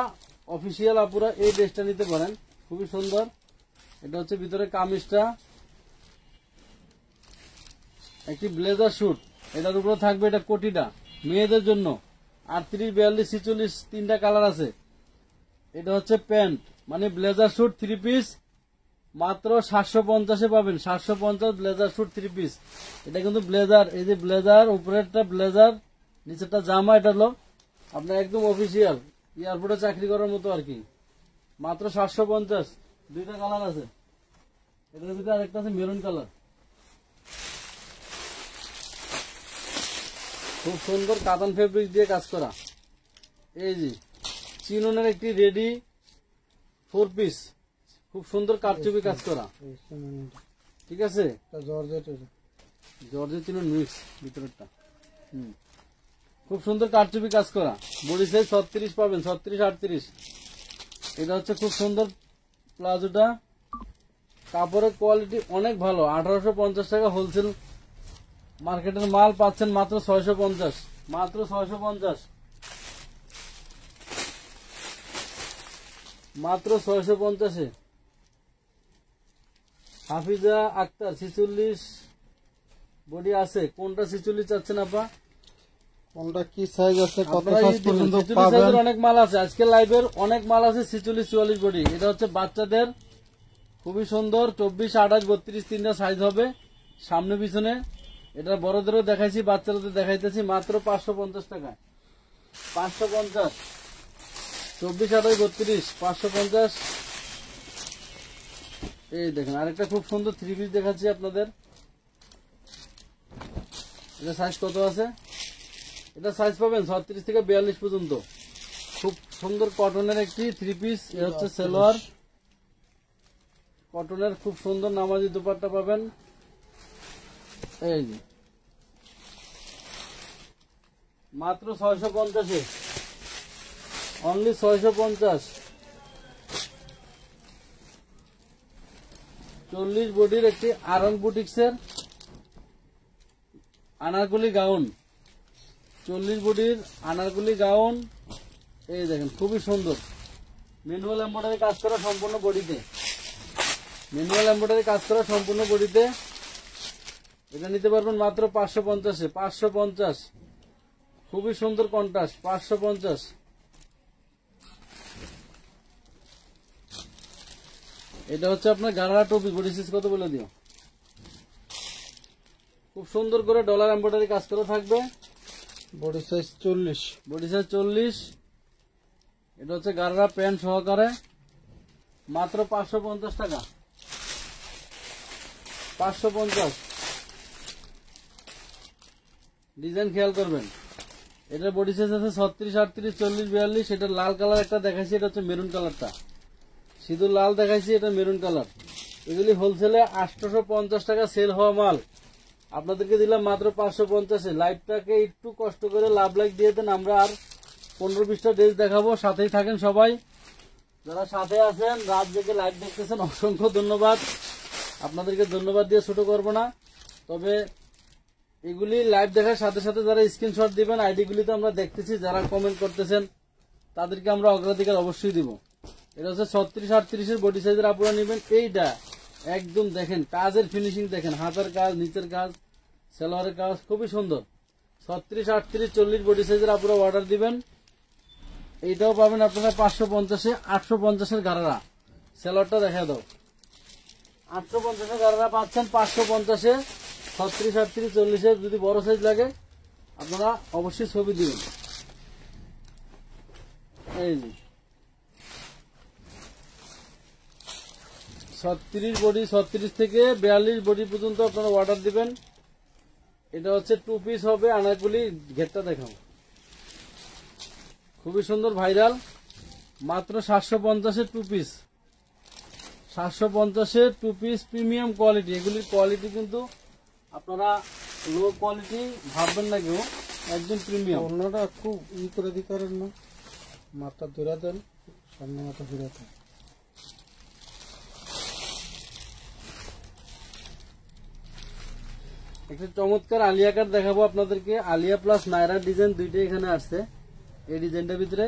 অফিসিয়াল আপুরা এই ড্রেসটা নিতে পারেন, খুবই সুন্দর। এটা হচ্ছে ভিতরে কামিজটা, একটি ব্লেজার স্যুট, এটার উপরে থাকবে এটা কোটিটা মেয়েদের জন্য, 38, 42, 46 3টা কালার আছে। এটা হচ্ছে প্যান্ট, মানে ব্লেজার স্যুট 3 পিস, মাত্র 750 পাবেন, 750 ব্লেজার স্যুট 3 পিস। এটা কিন্তু ব্লেজার, এই যে ব্লেজার, উপরেরটা ব্লেজার, নিচেরটা জামা। এটা হলো আপনার একদম অফিসিয়াল এয়ারপোর্টে চাকরি করার মতো আর কি, মাত্র 750। 2টা কালার আছে, এটার ভিতরে আরেকটা আছে মেরুন কালার, খুব সুন্দর কাতান ফেব্রিক দিয়ে কাজ করা। এই যে চিননের একটি রেডি 4 পিস, খুব সুন্দর কারচুপি কাজ করা, ঠিক আছে। জর্জেট চিনন মিক্স ভিতরেরটা, খুব সুন্দর কারচুপি কাজ করা। বডি সাইজ 36 পাবেন, 36-38। এটা হচ্ছে খুব সুন্দর প্লাজোটা, কাপড়ের কোয়ালিটি অনেক ভালো। 1850 টাকা হোলসেল মার্কেটের মাল পাচ্ছেন মাত্র 650, মাত্র 650, মাত্র 650-এ। হাফিজা আক্তার 46 বডি আছে, কোনটা 46 চাচ্ছেন আপা? কোনটা কি সাইজ আছে, কত সাইজ পর্যন্ত পাবেন? অনেক মাল আছে, আজকে লাইভের অনেক মাল আছে 46-44 বডি। এটা হচ্ছে বাচ্চাদের, খুবই সুন্দর, 24, 28, 32 3টা সাইজ হবে সামনে পিছনে। এটা বড়দেরও দেখাইছি, বাচ্চাদের দেখাইতেছি, মাত্র 550 টাকা, 550, 24, 28, 32, 550। এই দেখেন আরেকটা খুব সুন্দর 3 পিস দেখাচ্ছি আপনাদের। এটা সাইজ কত আছে? এটা সাইজ পাবেন 36 থেকে 42 পর্যন্ত। খুব সুন্দর কটনের একটি 3 পিস, এটা হচ্ছে সালোয়ার, কটনের খুব সুন্দর নামাজি দুপাট্টা পাবেন। এই যে মাত্র 650-এ, অনলি 650। 40 বডির একটি আরং বুটিক্সের আনারকলি গাউন, 40 বডির আনারকলি গাউন। এই দেখেন খুবই সুন্দর, ম্যানুয়াল এমব্রয়ডারি কাজ করা সম্পূর্ণ বডিতে, ম্যানুয়াল এমব্রয়ডারি কাজ করা সম্পূর্ণ বডিতে। এটা নিতে পারবেন মাত্র 550-এ, 550। খুবই সুন্দর কন্ট্রাস্ট, 550। এটা হচ্ছে আপনার গাড়া টুপি, বডি সাইজ কত বলে দিও। খুব সুন্দর করে ডলার এমব্রয়ডারি কাজ করা থাকবে। Body size 40, body size 40। এটা হচ্ছে গাড়া প্যান্ট সহকারে, মাত্র 550 টাকা। 550। ডিজাইন খেয়াল করবেন। এটার বডি সাইজ আছে 36, 38, 40, 42। এটা লাল কালার একটা দেখাইছি, এটা হচ্ছে মেরুন কালারটা। সিঁদুর লাল দেখাইছি, এটা মেরুন কালার। এগুলি হোলসেলে 850 টাকা সেল হওয়া মাল, আপনাদেরকে দিলাম মাত্র 550-এ। লাইভটাকে একটু কষ্ট করে লাভ লাইক দিয়ে দেন, আমরা আর 15-20টা ড্রেস দেখাবো। সাথেই থাকেন সবাই, যারা সাথে আছেন রাত জেগে লাইভ দেখতেছেন অসংখ্য ধন্যবাদ। আপনাদেরকে ধন্যবাদ দিয়ে ছোট করব না, তবে এগুলি লাইভ দেখার সাথে সাথে যারা স্ক্রিনশট দিবেন আইডিগুলিতে আমরা দেখতেছি, যারা কমেন্ট করতেছেন তাদেরকে আমরা অগ্রাধিকার অবশ্যই দিব। এটা হচ্ছে 36, 38-এর বডি সাইজের আপনারা নেবেন। এইটা একদম দেখেন কাজের ফিনিশিং দেখেন, হাতের কাজ, নিচের কাজ, সালোয়ারের কাজ খুবই সুন্দর। 36, 38, 40 বডি সাইজের আপনারা অর্ডার দিবেন। এইটাও পাবেন আপনারা 550-এ। 850-এর গাড়ারা সালোয়ারটা দেখা দাও। 850-এর গাড়ারা পাচ্ছেন 550-এ। 36, 38, 40-এর যদি বড় সাইজ লাগে আপনারা অবশ্যই ছবি দিবেন। এই যে 36 বডি, 36 থেকে 42 বডি পর্যন্ত আপনারা অর্ডার দিবেন। এটা হচ্ছে 2 পিস হবে। আনারকলি ঘেরটা দেখাও, খুবই সুন্দর ভাইরাল, মাত্র 750-এর 2 পিস। 750-এর 2 piece premium quality. এগুলির কোয়ালিটি কিন্তু আপনারা লো কোয়ালিটি ভাববেন না কেউ, একদম প্রিমিয়াম। অন্যটা খুব করে দিতে পারেন না, মাথা ধরে দেন, সামনে মাথা ঘুরে দেন। একটা চমৎকার আলিয়া কাট দেখাবো আপনাদেরকে। আলিয়া প্লাস নায়রা ডিজাইন দুইটাই এখানে আসছে। এই ডিজাইনটার ভিতরে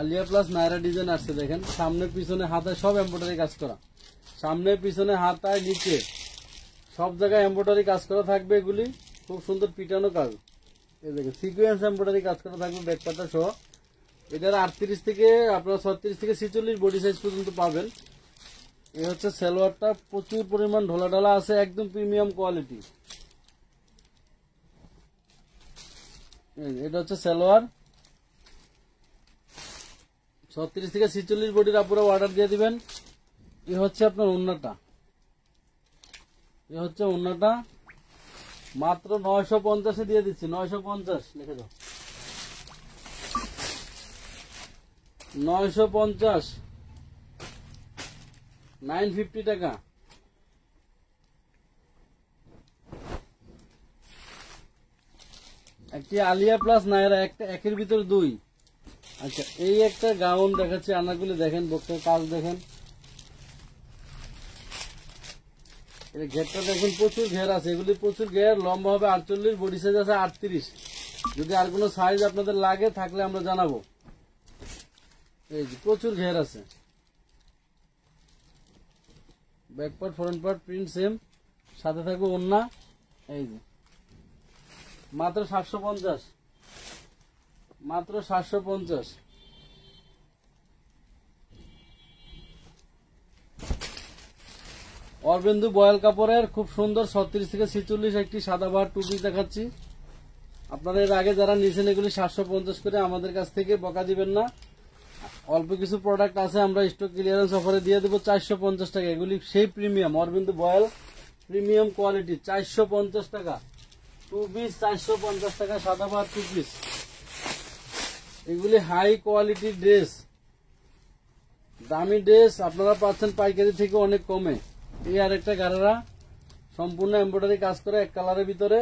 আলিয়া প্লাস নায়রা ডিজাইন আসছে। দেখেন সামনে পিছনে হাতায় সব এমব্রয়ডারি কাজ করা, সামনে পিছনে হাতায় নিচে সব জায়গায় এমব্রয়ডারি কাজ করা থাকবে। এগুলি খুব সুন্দর পিটানো কাজ। এই দেখেন সিকোয়েন্স এমব্রয়ডারি কাজ করা থাকবে ব্যাকপার্টটা সহ। এটার 38 থেকে আপনার 36 থেকে 46 বডি সাইজ পর্যন্ত পাবেন। এই হচ্ছে সালোয়ারটা, প্রচুর পরিমাণ ঢোলা ঢালা আছে, একদম প্রিমিয়াম কোয়ালিটি। এটা হচ্ছে সালোয়ার। 36 থেকে 46 বডির আপনারা অর্ডার দিয়ে দিবেন। এ হচ্ছে আপনার ওড়নাটা, এ হচ্ছে ওড়নাটা, মাত্র 950-এ দিয়ে দিচ্ছি। 950 লিখে দাও, 950, 950 টাকা। একটি আলিয়া প্লাস নায়রা, একটা একের ভিতর দুই। আচ্ছা, এই একটা গাউন দেখাচ্ছি, আনারগুলি দেখেন, বক্সের কাজ দেখেন, এটা ঘেরটা দেখুন, প্রচুর ঘের আছে। এগুলি প্রচুর ঘের, লম্বা হবে 48, বডি সাইজ আছে 38। যদি আর কোনো সাইজ আপনাদের লাগে থাকলে আমরা জানাবো। এই যে প্রচুর ঘের আছে, back part front part print same, সাথে থাকবে ওড়না। এই যে মাত্র 750, মাত্র 750। অরবিন্দু বয়েল কাপড়ের খুব সুন্দর 36 থেকে 46 একটি সাদাবাহার 2 পিস দেখাচ্ছি। আপনারা এর আগে যারা নিয়েছেন এগুলি 750 করে, আমাদের কাছ থেকে বকা দিবেন না। অল্প কিছু প্রোডাক্ট আছে, আমরা স্টক ক্লিয়ারেন্স অফারে দিয়ে দেবো 450 টাকা। এগুলি সেই প্রিমিয়াম অরবিন্দু বয়েল প্রিমিয়াম কোয়ালিটি, 450 টাকা 2 পিস, 450 টাকা সাদাবাহার 2 পিস। এগুলি হাই কোয়ালিটি ড্রেস, দামি ড্রেস আপনারা পাচ্ছেন পাইকারি থেকে অনেক কমে। এই আরেকটা গারারা, সম্পূর্ণ এমব্রয়ডারি কাজ করে, এক কালারের ভিতরে।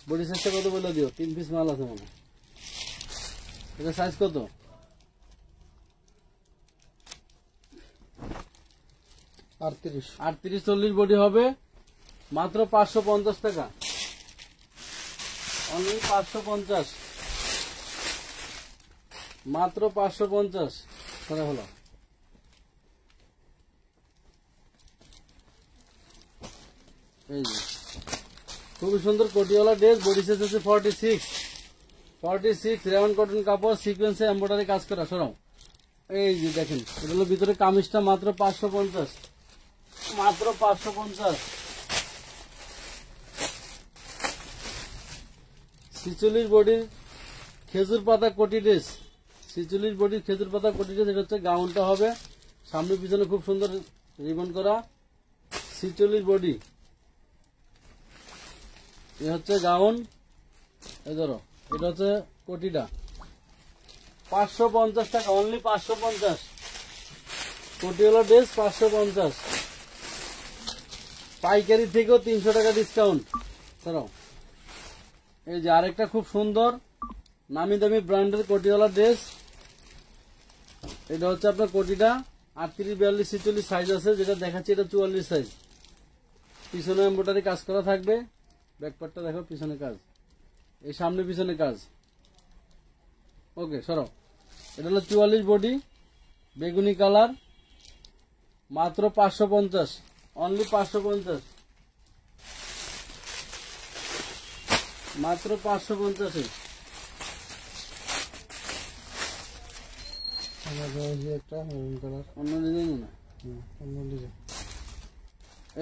বডি সাইজটা কত বলে দিও, 3 পিস মাল আছে মনে। এটা সাইজ কত? 38, 40 বডি হবে, মাত্র 550 টাকা, অনলি 550, মাত্র 550 টাকা হলো। এই যে খুবই সুন্দর কোটিওয়ালা ড্রেস, বডি সাইজ হচ্ছে 46, রেওয়ান কটন কাপড়, সিকোয়েন্সে এমব্রয়ডারি কাজ করা। সরাও, এই যে দেখেন এটা হলো ভিতরে কামিজটা মাত্র 550, মাত্র 550। 46 বডির খেজুর পাতা কোটি ড্রেস, 46 বডির খেজুর পাতা কোটি ড্রেস। এটা হচ্ছে গাউনটা হবে, সামনে পিছনে খুব সুন্দর রিবন করা। 46 বডি, এ হচ্ছে গাউন। এই ধরো এটা হচ্ছে কোটিটা, 550 টাকা, অনলি 550। কোটিওয়ালা ড্রেস 550, পাইকারি থেকেও 300 টাকা ডিসকাউন্ট। ধরো এই যে আরেকটা খুব সুন্দর নামি দামি ব্র্যান্ডের কোটিওয়ালা ড্রেস। এটা হচ্ছে আপনার কোটিটা 38, 42, 46 সাইজ আছে, যেটা দেখাচ্ছি এটা 44 সাইজ। পিছনে এমব্রয়ডারি কাজ করা থাকবে, ব্যাকপার্টটা দেখো, পিছনে কাজ, এই সামনে পিছনে কাজ। ওকে সরো, এটা হলো 44 বডি, বেগুনি কালার, মাত্র 550, অনলি 550, মাত্র 550। একটা মেরুন কালার, অন্য ডিজাইন না, অন্য ডিজাইন।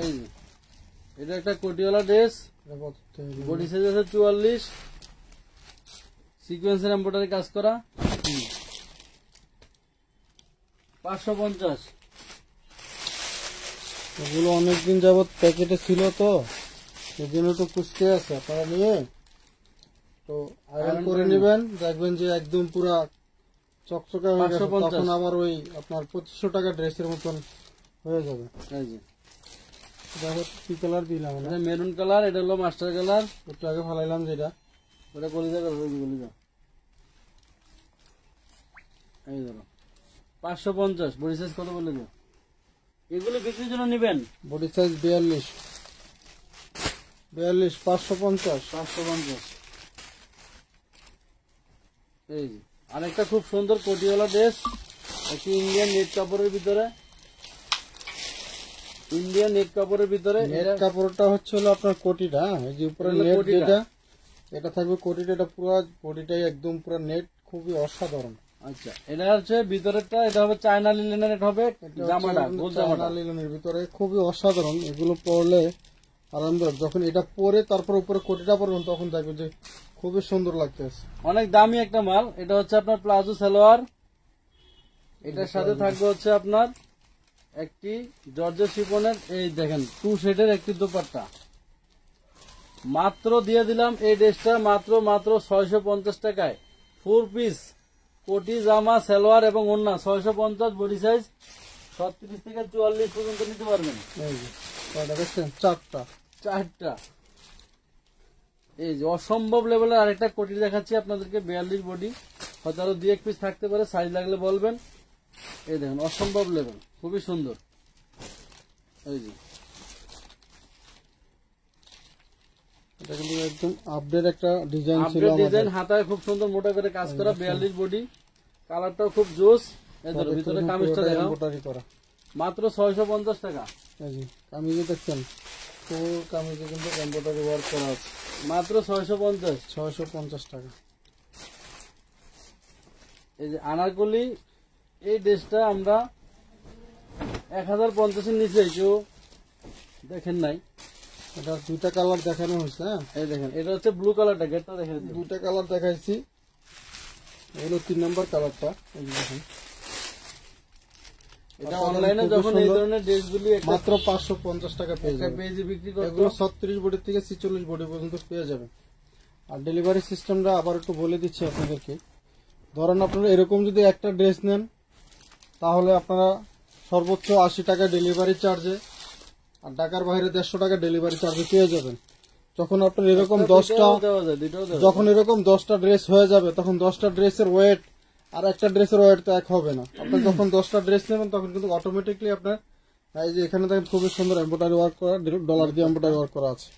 এই যে এটা একটা কোটিওয়ালা ড্রেস, বডি সাইজ আছে 44, সিকোয়েন্সের এমব্রয়ডারি কাজ করা, 550। এগুলো অনেকদিন যাবত প্যাকেটে ছিল, তো সেজন্য তো কুচকে আছে। আপনারা নিয়ে তো আয়রন করে নেবেন, দেখবেন যে একদম পুরা চকচকা হয়ে গেছে। 550 তখন আবার ওই আপনার 2500 টাকা ড্রেসের মতন হয়ে যাবে। এই যে দেখো কি কালার দিলাম, এটা মেরুন কালার, এটা হলো মাস্টার কালার। একটু আগে ফালাইলাম যেটা, ওটা কলিজা কালার, কলিজা। এই ধরো 550, বডি সাইজ কত বলে দিও। এগুলো বিক্রির জন্য নেবেন, বডি সাইজ 42, 550। 550। এই যে আরেকটা খুব সুন্দর কোটিওয়ালা ড্রেস, একটি ইন্ডিয়ান নেট কাপড়ের ভিতরে, ইন্ডিয়ান নেট কাপড়ের ভিতরে। নেট কাপড়টা হচ্ছে হলো আপনার কোটিটা, এই যে উপরে নেট যেটা এটা থাকবে কোটিটা, এটা পুরো বডিটাই একদম পুরো নেট, খুবই অসাধারণ। আচ্ছা, এটা হচ্ছে ভিতরেরটা, এটা হবে চায়না লিলেনের, এটা হবে জামাটা, গোল জামাটা লিলেনের ভিতরে, খুবই অসাধারণ। এগুলো পরলে আরামদায়ক। যখন এটা পরে তারপর উপরে কোটিটা পরবেন তখন দেখবেন যে খুবই সুন্দর লাগতেছে। অনেক দামি একটা মাল। এটা হচ্ছে আপনার প্লাজো সালোয়ার, এটার সাথে থাকবে হচ্ছে আপনার একটি জর্জেট শিফনের, এই দেখেন 2 শেডের একটি দোপাট্টা। মাত্র দিয়ে দিলাম এই ড্রেসটা মাত্র 650 টাকায়, 4 পিস কোটি জামা সালোয়ার এবং ওড়না, 650, বডি সাইজ 36 থেকে 44 পর্যন্ত নিতে পারবেন। এই যে কয়টা দেখছেন, 4টা। এই যে অসম্ভব লেভেলের আরেকটা কোটি দেখাচ্ছি আপনাদেরকে, 42 বডি, হয়তো আরো 2-1 পিস থাকতে পারে, সাইজ লাগলে বলবেন। এই দেখেন অসম্ভব লেভেল, খুবই সুন্দর। এই যে এটা কিন্তু একদম আপডেট একটা ডিজাইন ছিল আপডেট ডিজাইন, আমাদের। হাতায় খুব সুন্দর মোটা করে কাজ করা, 42 বডি, কালারটাও খুব জোস। এই ধরো ভিতরে কামিজটা দেখাও, এমব্রয়ডারি করা, মাত্র 650 টাকা। এই যে কামিজে দেখছেন, ফুল কামিজে কিন্তু এমব্রয়ডারি ওয়ার্ক করা আছে, মাত্র 650। 650 টাকা। এই যে আনারকলি, এই ড্রেসটা আমরা 1050-এর নিচে কেউ দেখেন নাই। এটা 2টা কালার দেখানো হয়েছে। হ্যাঁ, এই দেখেন এটা হচ্ছে ব্লু কালারটা, গেটটা দেখেন, 2টা কালার দেখাইছি, এগুলো 3 নম্বর কালারটা। এই যে দেখেন, এটা অনলাইনে যখন এই ধরনের ড্রেসগুলি মাত্র 550 টাকা পেয়ে একটা যাবেন। পেজে বিক্রি করতে, এগুলো 36 বডি থেকে 46 বডি পর্যন্ত পেয়ে যাবেন। আর ডেলিভারি সিস্টেমটা আবার একটু বলে দিচ্ছি আপনাদেরকে। ধরেন আপনারা এরকম যদি একটা ড্রেস নেন, তাহলে আপনারা সর্বোচ্চ 80 টাকা ডেলিভারি চার্জে, আর ঢাকার বাইরে 150 টাকা ডেলিভারি চার্জে পেয়ে যাবেন। যখন আপনার এরকম 10টা, যখন এরকম 10টা ড্রেস হয়ে যাবে, তখন 10টা ড্রেসের ওয়েট আর একটা ড্রেসের ওয়েট তো এক হবে না। আপনি যখন 10টা ড্রেস নেবেন তখন কিন্তু অটোমেটিকলি আপনার, এই যে এখানে দেখেন খুবই সুন্দর এমব্রয়ডারি ওয়ার্ক করা, ডলার দিয়ে এমব্রয়ডারি ওয়ার্ক করা আছে।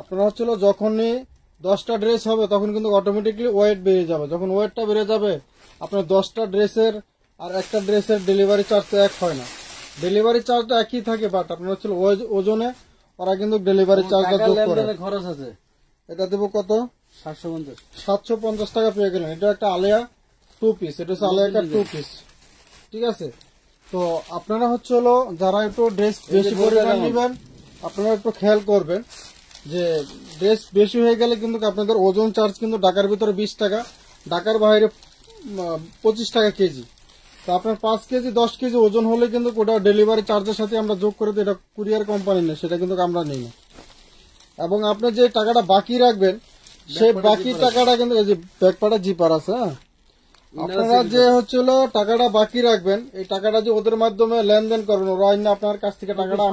আপনারা হচ্ছিল যখনই 10টা ড্রেস হবে তখন কিন্তু অটোমেটিকলি ওয়েট বেড়ে যাবে। যখন ওয়েটটা বেড়ে যাবে, আপনার 10টা ড্রেসের আর একটা ড্রেসের ডেলিভারি চার্জ তো এক হয় না। ডেলিভারি চার্জটা একই থাকে, বাট আপনার হচ্ছিল ওজনে ওরা কিন্তু ডেলিভারি চার্জটা যোগ করে। খরচ আছে, এটা দেবো কত, 750। 750 টাকা পেয়ে গেলেন। এটা একটা আলিয়া টু পিস, এটা হচ্ছে আলাইকার টু পিস। ঠিক আছে, তো আপনারা হচ্ছে হলো যারা একটু ড্রেস বেশি পরিমাণ নেবেন আপনারা একটু খেয়াল করবেন যে ড্রেস বেশি হয়ে গেলে কিন্তু আপনাদের ওজন চার্জ কিন্তু ঢাকার ভিতরে 20 টাকা, ঢাকার বাইরে 25 টাকা কেজি। তো আপনার 5 কেজি 10 কেজি ওজন হলে কিন্তু ওটা ডেলিভারি চার্জের সাথে আমরা যোগ করে দিই, এটা কুরিয়ার কোম্পানি নেই, সেটা কিন্তু আমরা নিই না। এবং আপনি যে টাকাটা বাকি রাখবেন সেই বাকি টাকাটা কিন্তু এই যে ব্যাকপাটা জিপার আছে, হ্যাঁ, আপনারা যে হচ্ছিল টাকাটা বাকি রাখবেন এই টাকাটা যে ওদের মাধ্যমে লেনদেন করবেন, ওরা আইনা আপনার কাছ থেকে টাকাটা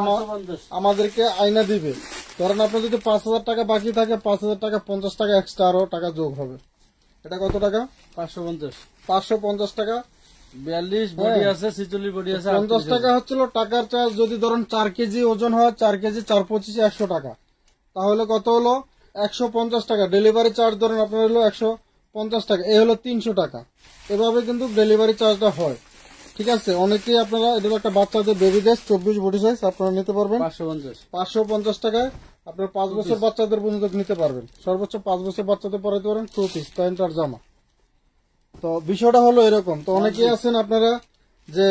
আমাদেরকে আইনা দিবে। ধরেন আপনার যদি 5,000 টাকা বাকি থাকে 5,000 টাকা 50 টাকা এক্সট্রা আরো টাকা যোগ হবে। এটা কত টাকা? 550 টাকা। 42 বডি আছে, 46 বডি আছে, 50 টাকা হচ্ছিল টাকার চার্জ। যদি ধরেন 4 কেজি ওজন হয় 4 কেজি 4 25 100 টাকা, তাহলে কত হলো 150 টাকা। ডেলিভারি চার্জ ধরেন আপনার হলো 150 টাকা, এই হলো 300 টাকা। এভাবে কিন্তু ডেলিভারি চার্জটা হয়। ঠিক আছে, অনেকেই আপনারা এটা একটা বাচ্চাদের বেবি ড্রেস 24 বডি সাইজ আপনারা নিতে পারবেন 550 টাকায়। আপনার 5 বছর বাচ্চাদের পর্যন্ত নিতে পারবেন, সর্বোচ্চ 5 বছর বাচ্চাদের পরাইতে পারেন টু পিস প্যান্ট আর জামা। তো বিষয়টা হলো এরকম। তো অনেকেই আছেন আপনারা যে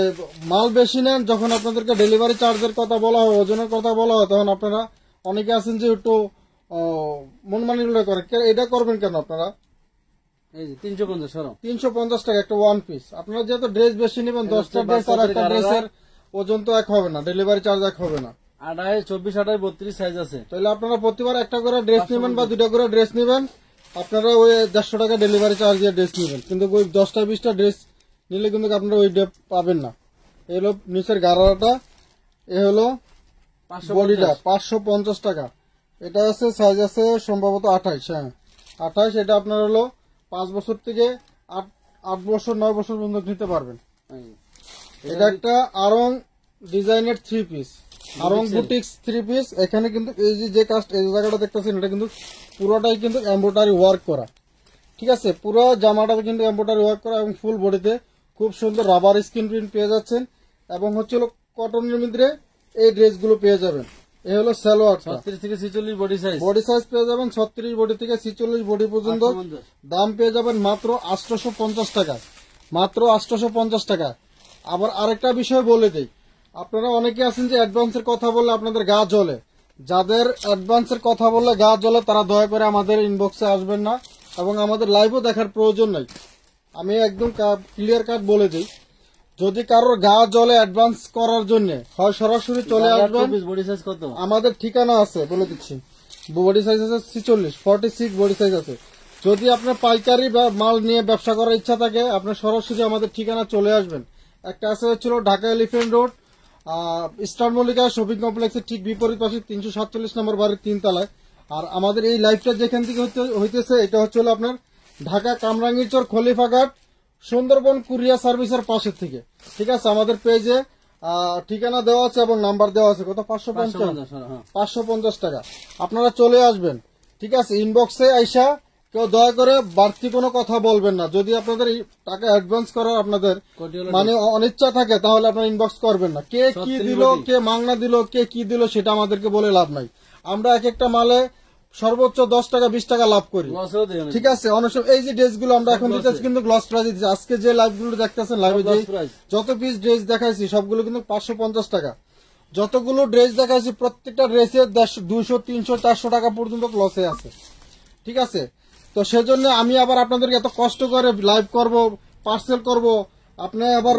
মাল বেশি নেন, যখন আপনাদেরকে ডেলিভারি চার্জের কথা বলা হয়, ওজনের কথা বলা হয়, তখন আপনারা অনেকে আছেন যে একটু মনমানি করে। এটা করবেন কেন আপনারা? 350 টাকা একটা ওয়ান পিস। আপনারা যেহেতু ড্রেস বেশি নেবেন 10টা ড্রেস আর একটা ড্রেসের ওজন তো এক হবে না, ডেলিভারি চার্জ এক হবে না। 28, 24, 28, 32 সাইজ আছে। তাহলে আপনারা প্রতিবার একটা করে ড্রেস নেবেন বা 2টা করে ড্রেস নেবেন, আপনারা ওই 150 টাকা ডেলিভারি চার্জ দিয়ে ড্রেস নেবেন। কিন্তু ওই 10টা 20টা ড্রেস নিলে কিন্তু আপনারা ওই ডেপ পাবেন না। এই হলো নিচের গারাটা, এ হলো বডিটা 550 টাকা। এটা আছে সাইজ আছে সম্ভবত 28, হ্যাঁ 28। এটা আপনার হলো 5 বছর থেকে 8 বছর 9 বছর পর্যন্ত নিতে পারবেন। এটা একটা আরং ডিজাইনের 3 পিস, আরং বুটিক্স 3 পিস। এখানে কিন্তু এই যে কাস্ট এই জায়গাটা দেখতেছেন এটা কিন্তু পুরোটাই কিন্তু এমব্রয়ডারি ওয়ার্ক করা। ঠিক আছে, পুরো জামাটা কিন্তু এমব্রয়ডারি ওয়ার্ক করা এবং ফুল বডিতে খুব সুন্দর রাবার স্ক্রিন প্রিন্ট পেয়ে যাচ্ছেন। এবং হচ্ছে কটনের মধ্যে এই ড্রেসগুলো পেয়ে যাবেন। এই হলো সালোয়ার 36 থেকে 46 বডি সাইজ, বডি সাইজ পেয়ে যাবেন 36 বডি থেকে 46 বডি পর্যন্ত। দাম পেয়ে যাবেন মাত্র 850 টাকা, মাত্র 850 টাকা। আবার আরেকটা বিষয় বলে দেই, আপনারা অনেকে আছেন যে অ্যাডভান্সের কথা বললে আপনাদের গা জ্বলে। যাদের অ্যাডভান্সের কথা বললে গা জ্বলে তারা দয়া করে আমাদের ইনবক্সে আসবেন না এবং আমাদের লাইভও দেখার প্রয়োজন নাই। আমি একদম ক্লিয়ার কাট বলে দিই, যদি কারোর গা জ্বলে অ্যাডভান্স করার জন্য হয় সরাসরি চলে আসবেন। বডি সাইজ কত? আমাদের ঠিকানা আছে বলে দিচ্ছি, বডি সাইজ আছে 46 বডি সাইজ আছে। যদি আপনার পাইকারি বা মাল নিয়ে ব্যবসা করার ইচ্ছা থাকে আপনার সরাসরি আমাদের ঠিকানা চলে আসবেন। একটা আছে হচ্ছিল Dhaka elephant road star Mallika shopping কমপ্লেক্সের ঠিক বিপরীত পাশে 347 নম্বর বাড়ির 3 তলায়। আর আমাদের এই লাইভটা যেখান থেকে হইতেছে এটা হচ্ছে আপনার ঢাকা কামরাঙ্গীরচর খলিফাঘাট সুন্দরবন কুরিয়ার সার্ভিসের পাশের থেকে। ঠিক আছে, আমাদের পেজে ঠিকানা দেওয়া আছে এবং নাম্বার দেওয়া আছে। কত? 550 টাকা। আপনারা চলে আসবেন। ঠিক আছে, ইনবক্সে আইসা কেউ দয়া করে বাড়তি কোনো কথা বলবেন না। যদি আপনাদের টাকা অ্যাডভান্স করার আপনাদের মানে অনিচ্ছা থাকে তাহলে আপনারা ইনবক্স করবেন না। কে কি দিল, কে মাংনা দিল, কে কি দিল সেটা আমাদেরকে বলে লাভ নাই। আমরা এক একটা মালে সর্বোচ্চ 10 টাকা 20 টাকা লাভ করি। ঠিক আছে, অনেক সময় এই যে ড্রেসগুলো আমরা এখন দিতেছি কিন্তু গ্লস প্রাইস দিচ্ছি। আজকে যে লাইভগুলো দেখতেছেন লাইভে যে যত পিস ড্রেস দেখাইছি সবগুলো কিন্তু 550 টাকা। যতগুলো ড্রেস দেখাইছি প্রত্যেকটা ড্রেসের 200, 300, 400 টাকা পর্যন্ত লসে আছে। ঠিক আছে, তো সেজন্য আমি আবার আপনাদেরকে এত কষ্ট করে লাইভ করব, পার্সেল করব, আপনি আবার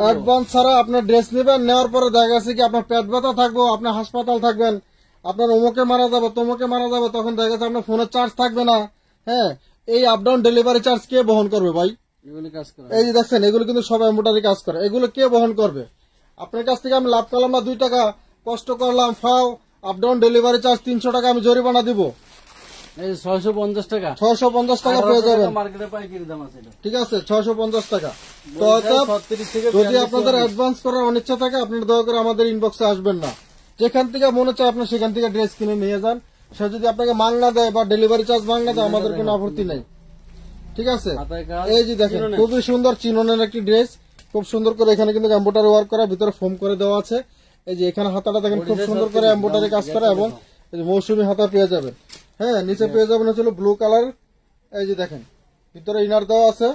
অ্যাডভান্স ছাড়া আপনার ড্রেস নেবেন, নেওয়ার পরে দেখা গেছে কি আপনার পেট ব্যথা থাকবো, আপনার হাসপাতাল থাকবেন, আপনার অমুকে মারা যাবে তমুকে মারা যাবে, তখন দেখা যাচ্ছে আপনার ফোনের চার্জ থাকবে না। হ্যাঁ, এই আপ ডাউন ডেলিভারি চার্জ কে বহন করবে ভাই? এই যে দেখছেন এগুলো কিন্তু সব এমব্রয়ডারি কাজ করে, এগুলো কে বহন করবে? আপনার কাছ থেকে আমি লাভ করলাম না 2 টাকা, কষ্ট করলাম, ফাও আপ ডাউন ডেলিভারি চার্জ 300 টাকা আমি জরিমানা দিব। 650 টাকা, 650 টাকা পেয়ে যাবেন। মার্কেটে পাইকারি দাম আছে। ঠিক আছে, 650 টাকা। তো যদি আপনাদের অ্যাডভান্স করার অনিচ্ছা থাকে আপনারা দয়া করে আমাদের ইনবক্সে আসবেন না। যেখান থেকে মনে চায় আপনি সেখান থেকে ড্রেস কিনে নিয়ে যান। সে যদি আপনাকে মাংনা দেয় বা ডেলিভারি চার্জ মাংনা দেয় আমাদের কোনো আপত্তি নেই। ঠিক আছে, এই যে দেখেন খুবই সুন্দর চিননের একটি ড্রেস, খুব সুন্দর করে এখানে কিন্তু এমব্রয়ডারি ওয়ার্ক করা, ভিতরে ফোম করে দেওয়া আছে। এই যে এখানে হাতাটা দেখেন খুব সুন্দর করে এমব্রয়ডারি কাজ করা এবং মৌসুমী হাতা পেয়ে যাবেন। হ্যাঁ, নিচে পেয়ে যাবেন হচ্ছিল ব্লু কালার। এই যে দেখেন ভিতরে ইনার দেওয়া আছে।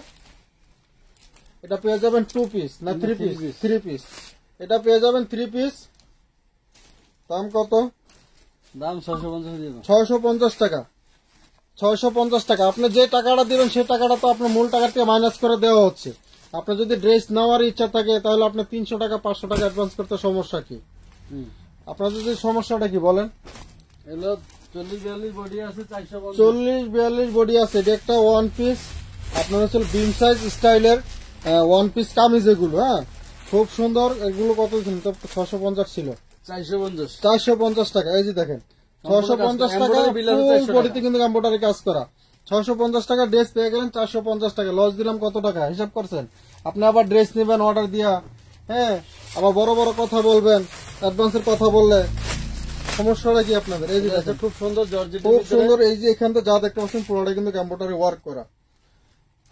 এটা পেয়ে যাবেন 2 পিস না 3 পিস, 3 পিস। এটা পেয়ে যাবেন 3 পিস। দাম কত? দাম 650 দিয়ে দাও। 650 টাকা। 650 টাকা। আপনি যে টাকাটা দিবেন সেই টাকাটা তো আপনার মূল টাকা থেকে মাইনাস করে দেওয়া হচ্ছে। আপনার যদি ড্রেস নেওয়ার ইচ্ছা থাকে তাহলে আপনি 300 টাকা 500 টাকা অ্যাডভান্স করতে সমস্যা কি? আপনার যদি সমস্যাটা কি বলেন? এগুলো 40-42 বডি আছে 450। 40-42 বডি আছে। এটা একটা ওয়ান পিস আপনার হচ্ছে বিম সাইজ স্টাইলের ওয়ান পিস কামিজ এগুলো। হ্যাঁ, খুব সুন্দর। এগুলো কত ছিল? 650 ছিল। 450 450 টাকা। এই যে দেখেন 650 টাকা ফুল বডিতে কিন্তু এমব্রয়ডারি কাজ করা। 650 টাকা ড্রেস পেয়ে গেলেন 450 টাকা। লস দিলাম কত টাকা হিসাব করছেন? আপনি আবার ড্রেস নেবেন অর্ডার দিয়া, হ্যাঁ, আবার বড় বড় কথা বলবেন, অ্যাডভান্সের কথা বললে সমস্যাটা কি আপনাদের? এই যে দেখেন খুব সুন্দর জর্জেট, খুব সুন্দর। এই যে এখান থেকে যা দেখতে পাচ্ছেন পুরোটাই কিন্তু এমব্রয়ডারি ওয়ার্ক করা,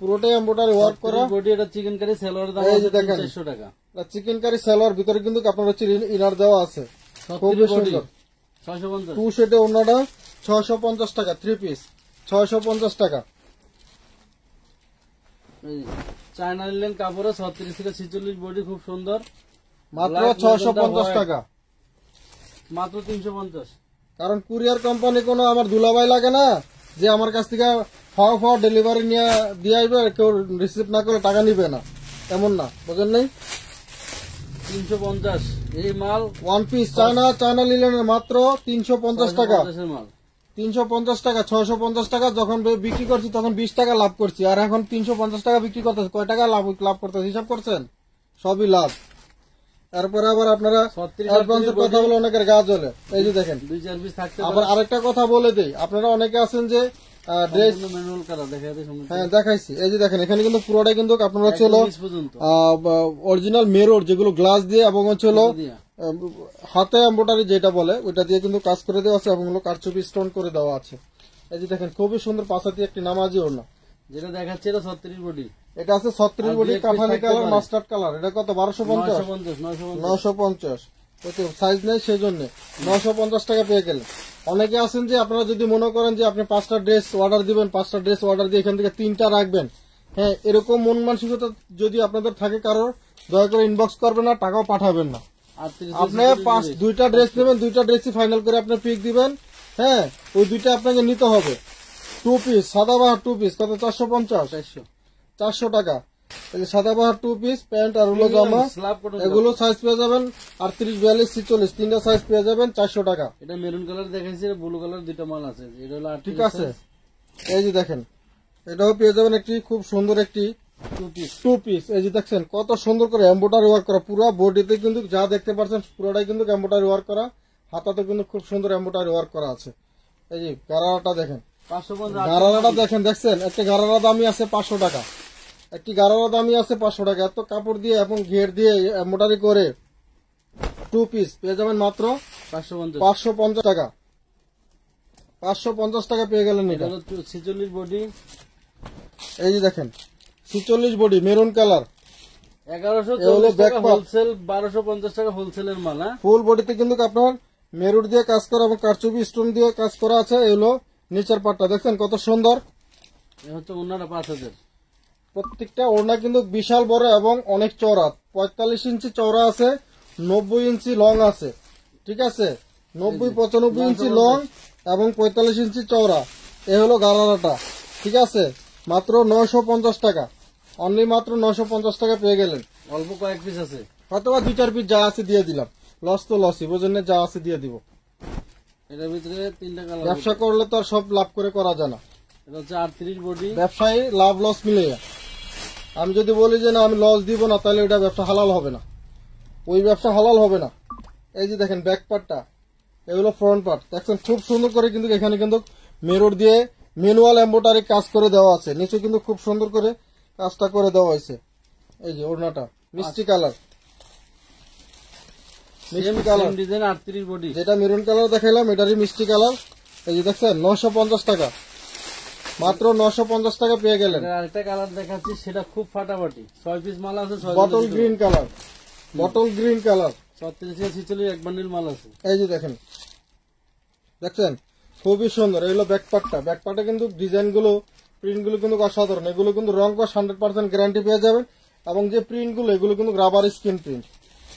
পুরোটাই এমব্রয়ডারি ওয়ার্ক করা। বডি। এটা চিকেন কারি সালোয়ার দাম এই যে আছে দেখেন 400 টাকা। চিকেন কারি সালোয়ার ভিতরে কিন্তু আপনার হচ্ছে ইনার দেওয়া আছে, খুবই সুন্দর। 650 টু সেটে ওনাটা 650 টাকা 3 পিস 650 টাকা। চায়না লিলেন কাপড়ে 36 থেকে 46 বডি, খুব সুন্দর, মাত্র Black 650 magenta টাকা। মাত্র 350। কারণ কুরিয়ার কোম্পানি কোনো আমার দুলাভাই লাগে না যে আমার কাছ থেকে ফাও ডেলিভারি নিয়ে দিয়ে আসবে, কেউ রিসিভ না করে টাকা নিবে না, এমন না, বুঝেন নাই? 350 এই মাল ওয়ান পিস চায়না লিলেনের মাত্র 350 টাকা। 650 মাল 350 টাকা। 650 টাকা যখন বিক্রি করছি তখন 20 টাকা লাভ করছি, আর এখন 350 টাকা বিক্রি করতেছি। কয় টাকা লাভ করতেছি হিসাব করছেন? সবই লাভ। তারপরে আবার আপনারা 36 অ্যাডভান্সের কথা বলে অনেকের গা জ্বলে। এই যে দেখেন 2-4 পিস থাকতে আবার আরেকটা কথা বলে দেই, আপনারা অনেকে আছেন যে ড্রেস, ম্যানুয়াল করা দেখা যাচ্ছে সমস্যা হ্যাঁ দেখাইছি। এই যে দেখেন এখানে কিন্তু পুরোটাই কিন্তু আপনারা ছিল পর্যন্ত অরিজিনাল মেরোর, যেগুলো গ্লাস দিয়ে এবং হচ্ছে দিয়া। হাতে এমব্রয়ডারি যেটা বলে ওইটা দিয়ে কিন্তু কাজ করে দেওয়া আছে এবং কারচুপি স্টোন করে দেওয়া আছে। এই যে দেখেন খুবই সুন্দর পাশাতি একটি নামাজি ওড়না। যেটা দেখাচ্ছে এটা 36 বডি। এটা আছে 36 body Kathali colour mustard colour. এটা কত? 1250 950। ওকে সাইজ নেই সেজন্য 950 টাকা পেয়ে গেলেন। অনেকে আছেন যে আপনারা যদি মনে করেন যে আপনি 5টা ড্রেস অর্ডার দিবেন, 5টা ড্রেস অর্ডার দিয়ে এখান থেকে 3টা রাখবেন, হ্যাঁ, এরকম মন মানসিকতা যদি আপনাদের থাকে কারোর, দয়া করে ইনবক্স করবেন না, টাকাও পাঠাবেন না। আপনি 2টা ড্রেস নেবেন, 2টা ড্রেসই ফাইনাল করে আপনি পিক দিবেন, হ্যাঁ, ওই 2টা আপনাকে নিতে হবে। 2 পিস সাদাবাহার 2 পিস কত? 450 টাকা। এই যে সাদাবাহার 2 পিস প্যান্ট আর হলো জামা, এগুলো সাইজ পেয়ে যাবেন 38 42 46 তিনটা সাইজ পেয়ে যাবেন 400 টাকা। এটা মেরুন কালার দেখাইছে, ব্লু কালার দুইটা মাল আছে। এটা হলো ঠিক আছে। এই যে দেখেন এটাও পেয়ে যাবেন একটি খুব সুন্দর একটি 2 পিস। এই যে দেখছেন কত সুন্দর করে এমব্রয়ডারি ওয়ার্ক করা, পুরো বডিতে কিন্তু যা দেখতে পাচ্ছেন পুরোটাই কিন্তু এমব্রয়ডারি ওয়ার্ক করা, হাতাতে কিন্তু খুব সুন্দর এমব্রয়ডারি ওয়ার্ক করা আছে। এই যে গারারাটা দেখেন, 550 গারারাটা দেখছেন একটা গারারা দামি আছে 500 টাকা, একটি গারারা দামি আছে 500 টাকা। এত কাপড় দিয়ে এবং ঘের দিয়ে এমব্রয়ডারি করে 2 পিস পেয়ে যাবেন মাত্র 550 টাকা। 550 টাকা পেয়ে গেলেন। এটা 46 বডি। এই যে দেখেন 46 বডি মেরুন কালার, 1140 টাকা হোলসেল, 1250 টাকা হোলসেলের মাল। ফুল বডিতে কিন্তু আপনার মেরুন দিয়ে কাজ করা এবং কারচুপি স্টোন দিয়ে কাজ করা আছে। এগুলো নিচের পাটটা দেখছেন কত সুন্দর। হচ্ছে ওনাটা 5000। প্রত্যেকটা ওড়না কিন্তু বিশাল বড় এবং অনেক চওড়া, 45 ইঞ্চি চওড়া আছে, 90 ইঞ্চি লং আছে। ঠিক আছে, 90-95 ইঞ্চি লং এবং 45 ইঞ্চি চওড়া। এ হলো গারারাটা। ঠিক আছে, মাত্র 950 টাকা, অনলি মাত্র 950 টাকা পেয়ে গেলেন। অল্প কয়েক পিস আছে, হয়তো 2-4 পিস যা আছে দিয়ে দিলাম, লস তো লসই, বোঝেন, যা আছে দিয়ে দিব। এটার ভিতরে 3টা কালার। ব্যবসা করলে তো আর সব লাভ করে করা যায় না। এটা হচ্ছে 38 বডি। ব্যবসায়ী লাভ লস মিলে। আমি যদি বলি যে না আমি লস দিব না, তাহলে ওটা ব্যবসা হালাল হবে না, ওই ব্যবসা হালাল হবে না। এই যে দেখেন ব্যাক পার্টটা, এগুলো ফ্রন্ট পার্ট দেখছেন খুব সুন্দর করে কিন্তু এখানে কিন্তু মেরুর দিয়ে ম্যানুয়াল এমব্রয়ডারি কাজ করে দেওয়া আছে, নিচে কিন্তু খুব সুন্দর করে কাজটা করে দেওয়া হয়েছে। এই যে ওড়নাটা মিষ্টি কালার, মিষ্টি কালার ডিজাইন 38 বডি। যেটা মেরুন কালার দেখাইলাম এটারই মিষ্টি কালার। এই যে দেখছেন 950 টাকা, মাত্র 950 টাকা পেয়ে গেলেন। আরেকটা কালার দেখাচ্ছি, সেটা খুব ফাটাফাটি। 6 পিস মাল আছে, bottle green colour, bottle green colour 36 থেকে 46 এক বান্ডিল মাল আছে। এই যে দেখেন, দেখছেন খুবই সুন্দর। এগুলো ব্যাকপার্টটা, ব্যাকপার্টে কিন্তু ডিজাইন গুলো প্রিন্ট গুলো কিন্তু অসাধারণ। এগুলো কিন্তু রং কস 100% গ্যারান্টি পেয়ে যাবেন। এবং যে প্রিন্ট গুলো এগুলো কিন্তু রাবার স্ক্রিন প্রিন্ট।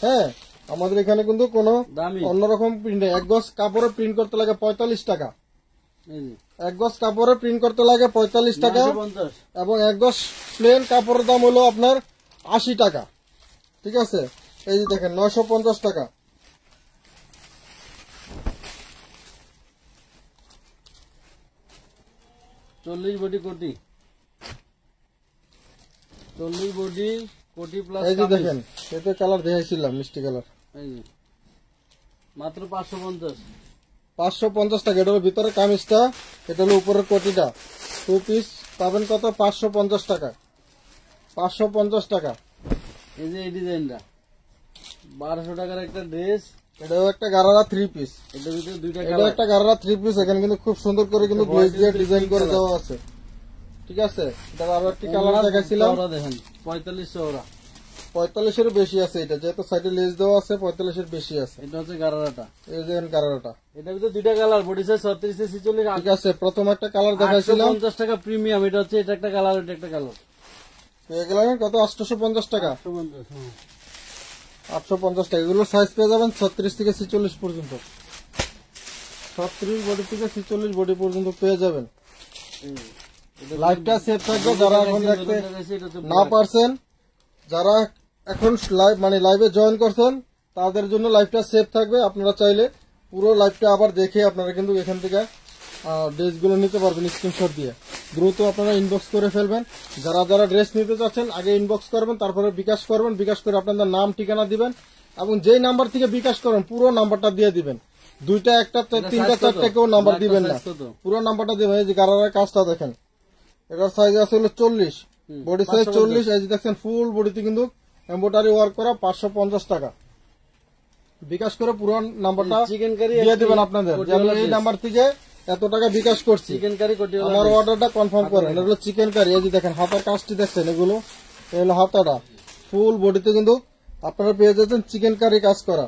হ্যাঁ, আমাদের এখানে কিন্তু কোনো দামি অন্যরকম প্রিন্ট, এক গজ কাপড়ে প্রিন্ট করতে লাগে 45 টাকা, এই যে এক গজ কাপড়ে প্রিন্ট করতে লাগে 45 টাকা, 950 এবং এক গজ প্লেন কাপড়ের দাম হলো আপনার 80 টাকা। ঠিক আছে, এই যে দেখেন 950 টাকা। 40 বডি কোটি, 40 বডি কোটি প্লাস এই যে দেখেন, এতে কালার দেখাইছিলাম মিষ্টি কালার, এই যে মাত্র 550 550 টাকা। এটার ভিতরে কামিজটা, এটা হলো উপরের কোটিটা, 2 পিস পাবেন কত? 550 টাকা, 550 টাকা। এই যে এই ডিজাইনটা 1200 টাকার একটা ড্রেস, এটাও একটা গারারা 3 পিস, এটার ভিতরে দুইটা এটা কালার, একটা গারারা 3 পিস। এখানে কিন্তু খুব সুন্দর করে কিন্তু গ্লেজ দিয়ে ডিজাইন করে দেওয়া আছে। ঠিক আছে, এটার আরো একটি কালার দেখাইছিলাম, ওরা দেখেন 4500 ওরা, 45 এর বেশি আছে এটা, যেহেতু সাইডে লেজ দেওয়া আছে 45 এর বেশি আছে। এটা হচ্ছে গারারাটা, এই যে গারারাটা, এটার ভিতরে দুইটা কালার, বডি সাইজ 36 থেকে 46, ঠিক আছে। প্রথম একটা কালার দেখাইছিলাম, 850 টাকা প্রিমিয়াম, এটা হচ্ছে এটা একটা কালার, এটা একটা কালার, পেয়ে গেলাম কত? 850 টাকা, 850, হ্যাঁ। 850 টাকা। এগুলো সাইজ পেয়ে যাবেন 36 থেকে 46 পর্যন্ত, 36 বডি থেকে 46 বডি পর্যন্ত পেয়ে যাবেন। এই যে, এটা লাইভটা সেভ থাকবে, যারা এখন দেখতে এটা হচ্ছে না পারছেন, যারা এখন লাইভ মানে লাইভে জয়েন করছেন, তাদের জন্য লাইভটা সেভ থাকবে। আপনারা চাইলে পুরো লাইভটা আবার দেখে আপনারা কিন্তু এখান থেকে ড্রেসগুলো নিতে পারবেন স্ক্রিনশট দিয়ে। দ্রুত আপনারা ইনবক্স করে ফেলবেন। যারা যারা ড্রেস নিতে চাচ্ছেন আগে ইনবক্স করবেন, তারপরে বিকাশ করবেন। বিকাশ করে আপনাদের নাম ঠিকানা দিবেন, এবং যেই নাম্বার থেকে বিকাশ করেন পুরো নাম্বারটা দিয়ে দিবেন। দুইটা, একটা, তিনটা, চারটা কেউ নাম্বার দিবেন না, পুরো নাম্বারটা দিবেন। এই যে গারারের কাজটা দেখেন, এটার সাইজ আছে হলো 40, বডি সাইজ 40। এই যে দেখছেন ফুল বডিতে কিন্তু এমব্রয়ডারি ওয়ার্ক করা, 550 টাকা। বিকাশ করে পুরো নাম্বারটা চিকেন কারি দিয়ে দিবেন আপনাদের, যে আমি এই নাম্বার থেকে এত টাকা বিকাশ করছি, চিকেন কারি কোটি, আমার অর্ডারটা কনফার্ম করেন। এগুলো চিকেন কারি। এই যে দেখেন হাতার কাজটি দেখছেন, এগুলো এই হলো হাতাটা, ফুল বডিতে কিন্তু আপনারা পেয়ে যাচ্ছেন চিকেন কারি কাজ করা।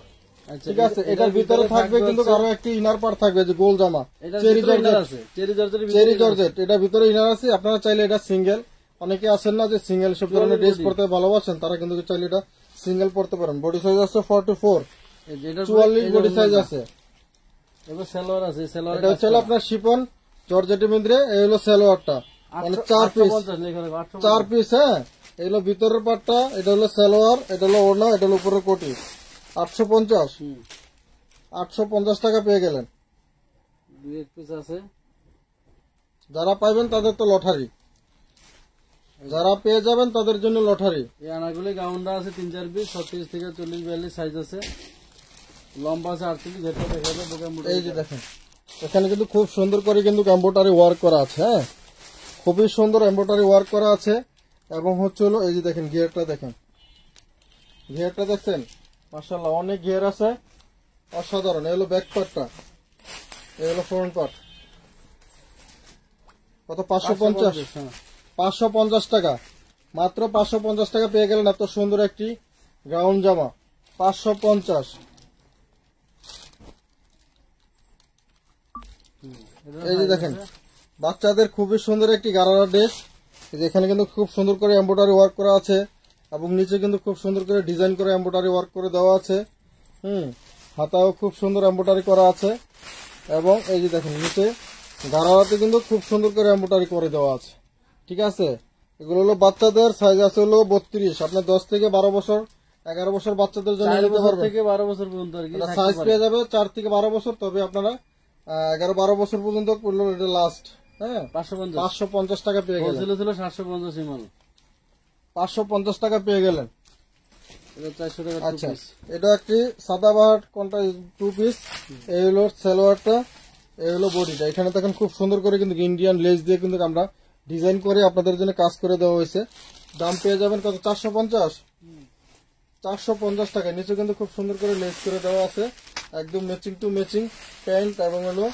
ঠিক আছে, এটার ভিতরে থাকবে কিন্তু আরো একটি ইনার পার্ট থাকবে, যে গোল জামা, চেরি জর্জেট আছে, চেরি জর্জেট, চেরি জর্জেট, এটার ভিতরে ইনার আছে। আপনারা চাইলে এটা সিঙ্গেল, অনেকে আছেন না যে সিঙ্গেল সব ধরনের ড্রেস পরতে ভালোবাসেন, তারা কিন্তু চাইলে এটা সিঙ্গেল পরতে পারেন। বডি সাইজ আছে 44, 44 বডি সাইজ আছে। এবার সালোয়ার আছে, সালোয়ার এটা হচ্ছে আপনার শিপন জর্জেটের মধ্যে, এই হলো সালোয়ারটা, মানে 4 পিস, 4 পিস। হ্যাঁ, এগুলো ভিতরের পার্টটা, এটা হলো সালোয়ার, এটা হলো ওড়না, এটা হলো উপরের কোটি। 850, 850 টাকা পেয়ে গেলেন। দুই এক পিস আছে, যারা পাইবেন তাদের তো লটারি, যারা পেয়ে যাবেন তাদের জন্য লটারি। এই আনাগুলি গাউন্ডা আছে 3-4 পিস, 36 থেকে 40-42 সাইজ আছে, লম্বা আছে 48, যেটা দেখাবে বোকা মোটা। এই যে দেখেন, এখানে কিন্তু খুব সুন্দর করে কিন্তু এমব্রয়ডারি ওয়ার্ক করা আছে। হ্যাঁ, খুবই সুন্দর এমব্রয়ডারি ওয়ার্ক করা আছে। এবং হচ্ছে হলো এই যে দেখেন ঘিয়ারটা দেখেন, ঘিয়ারটা দেখছেন, মাশাআল্লাহ অনেক ঘিয়ার আছে, অসাধারণ। এই হলো ব্যাক পার্টটা, এই হলো ফ্রন্ট পার্ট। কত? 550, হ্যাঁ। 550 টাকা, মাত্র 550 টাকা পেয়ে গেলেন এত সুন্দর একটি গাউন জামা, 550। এই যে দেখেন বাচ্চাদের খুবই সুন্দর একটি গারারা ড্রেস, এখানে কিন্তু খুব সুন্দর করে এমব্রয়ডারি ওয়ার্ক করা আছে, এবং নিচে কিন্তু খুব সুন্দর করে ডিজাইন করে এমব্রয়ডারি ওয়ার্ক করে দেওয়া আছে। হাতাও খুব সুন্দর এমব্রয়ডারি করা আছে, এবং এই যে দেখেন নিচে গারারাতে কিন্তু খুব সুন্দর করে এমব্রয়ডারি করে দেওয়া আছে। ঠিক আছে, এগুলো হলো বাচ্চাদের, সাইজ আছে হলো 32। আপনার 10 থেকে 12 বছর, 11 বছর বাচ্চাদের জন্য নিতে পারবেন, থেকে 12 বছর পর্যন্ত আর কি সাইজ পেয়ে যাবে 4 থেকে 12 বছর। তবে আপনারা 11-12 বছর পর্যন্ত করলো এটা লাস্ট। হ্যাঁ, 550 টাকা পেয়ে গেলেন, ছিল 750 ইমাল, 550 টাকা পেয়ে গেলেন। এটা 400 টাকা। আচ্ছা, এটা একটি সাদাবাহার কোনটা 2 পিস। এই হলো সালোয়ারটা, এই হলো বডিটা। এখানে দেখেন খুব সুন্দর করে কিন্তু ইন্ডিয়ান লেস দিয়ে কিন্তু আমরা ডিজাইন করে আপনাদের জন্য কাজ করে দেওয়া হয়েছে। দাম পেয়ে যাবেন কত? 450, 450 টাকা। নিচে কিন্তু খুব সুন্দর করে লেস করে দেওয়া আছে, একদম ম্যাচিং টু ম্যাচিং প্যান্ট এবং হলো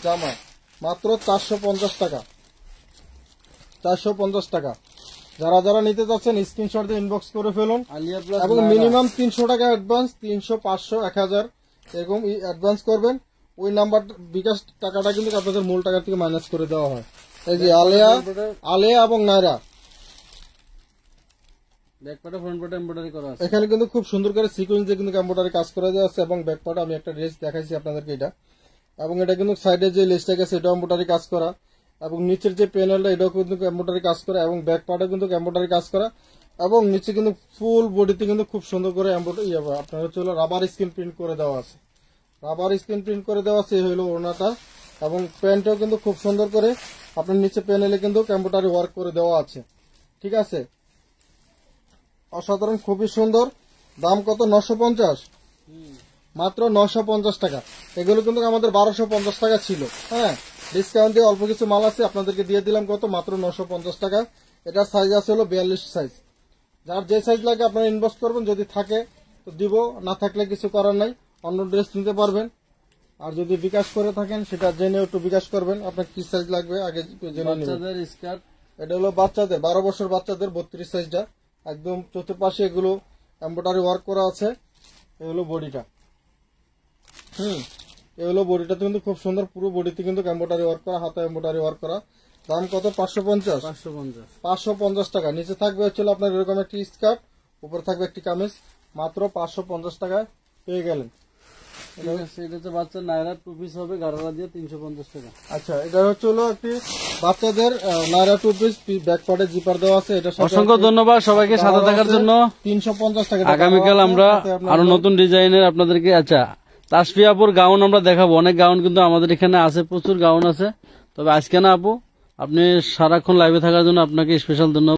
জামা, মাত্র 450 টাকা, 450 টাকা। যারা যারা নিতে চাচ্ছেন স্ক্রিনশট দিয়ে ইনবক্স করে ফেলুন, আলিয়া প্লাস এবং মিনিমাম 300 টাকা অ্যাডভান্স, 300, 500, 1000 এরকম অ্যাডভান্স করবেন। ওই নাম্বার বিকাশ টাকাটা কিন্তু আপনাদের মূল টাকা থেকে মাইনাস করে দেওয়া হয়। এই যে আলিয়া এবং নায়রা, ব্যাক পার্টে ফ্রন্ট পার্টে এমব্রয়ডারি করা আছে। এখানে কিন্তু খুব সুন্দর করে সিকোয়েন্স দিয়ে কিন্তু এমব্রয়ডারি কাজ করা যাচ্ছে এবং ব্যাক পার্টে আমি একটা ড্রেস দেখাইছি আপনাদেরকে এটা, এবং এটা কিন্তু সাইডে যে লেসটা গেছে এটা এমব্রয়ডারি কাজ করা, এবং নিচের যে প্যানেলটা এটাও কিন্তু এমব্রয়ডারি কাজ করা, এবং ব্যাক পার্টে কিন্তু এমব্রয়ডারি কাজ করা, এবং নিচে কিন্তু ফুল বডিতে কিন্তু খুব সুন্দর করে এমব্রয়ডারি আপনার হচ্ছে রাবার স্ক্রিন প্রিন্ট করে দেওয়া আছে। রাবার স্ক্রিন প্রিন্ট করে দেওয়া আছে, এই হলো ওড়নাটা, এবং প্যান্টটাও কিন্তু খুব সুন্দর করে আপনার নিচে প্যানেলে কিন্তু এমব্রয়ডারি ওয়ার্ক করে দেওয়া আছে। ঠিক আছে, অসাধারণ, খুবই সুন্দর। দাম কত? 950, মাত্র 950 টাকা। এগুলো কিন্তু আমাদের 1250 টাকা ছিল। হ্যাঁ, ডিসকাউন্ট দিয়ে অল্প কিছু মাল আছে, আপনাদেরকে দিয়ে দিলাম কত? মাত্র 950 টাকা। এটা সাইজ আছে হলো 42 সাইজ। যার যে সাইজ লাগে আপনারা ইনবক্স করবেন, যদি থাকে তো দিব, না থাকলে কিছু করার নাই, অন্য ড্রেস নিতে পারবেন। আর যদি বিকাশ করে থাকেন সেটা জেনে একটু বিকাশ করবেন, আপনার কি সাইজ লাগবে আগে জেনে নেবেন। বাচ্চাদের স্কার্ট, এটা হলো বাচ্চাদের 12 বছর বাচ্চাদের 32 সাইজটা, একদম চতুর্পাশে এগুলো এমব্রয়ডারি ওয়ার্ক করা আছে। এগুলো বডিটা, এগুলো বডিটাতে কিন্তু খুব সুন্দর, পুরো বডিতে কিন্তু এমব্রয়ডারি ওয়ার্ক করা, হাতে এমব্রয়ডারি ওয়ার্ক করা। দাম কত? 550, 550 টাকা। নিচে থাকবে হচ্ছে আপনার এরকম একটি স্কার্ট, উপরে থাকবে একটি কামিজ, মাত্র 550 টাকায় পেয়ে গেলেন। ঠিক আছে। এটা হচ্ছে বাচ্চার নায়রা 2 পিস হবে, গাড়ারা দিয়ে 350 টাকা। আচ্ছা, এটা হচ্ছে হলো একটি বাচ্চাদের নায়রা 2 পিস, ব্যাক পার্টে জিপার দেওয়া আছে। এটা অসংখ্য ধন্যবাদ সবাইকে সাথে থাকার জন্য। 350 টাকা। আগামীকাল আমরা আরো নতুন ডিজাইনের আপনাদেরকে তাসফিয়াপুর গাউন আমরা দেখাবো। অনেক গাউন কিন্তু আমাদের এখানে আছে, প্রচুর গাউন আছে। তবে আজকে না আপু, আপনি সারাক্ষণ লাইভে থাকার জন্য আপনাকে স্পেশাল ধন্যবাদ।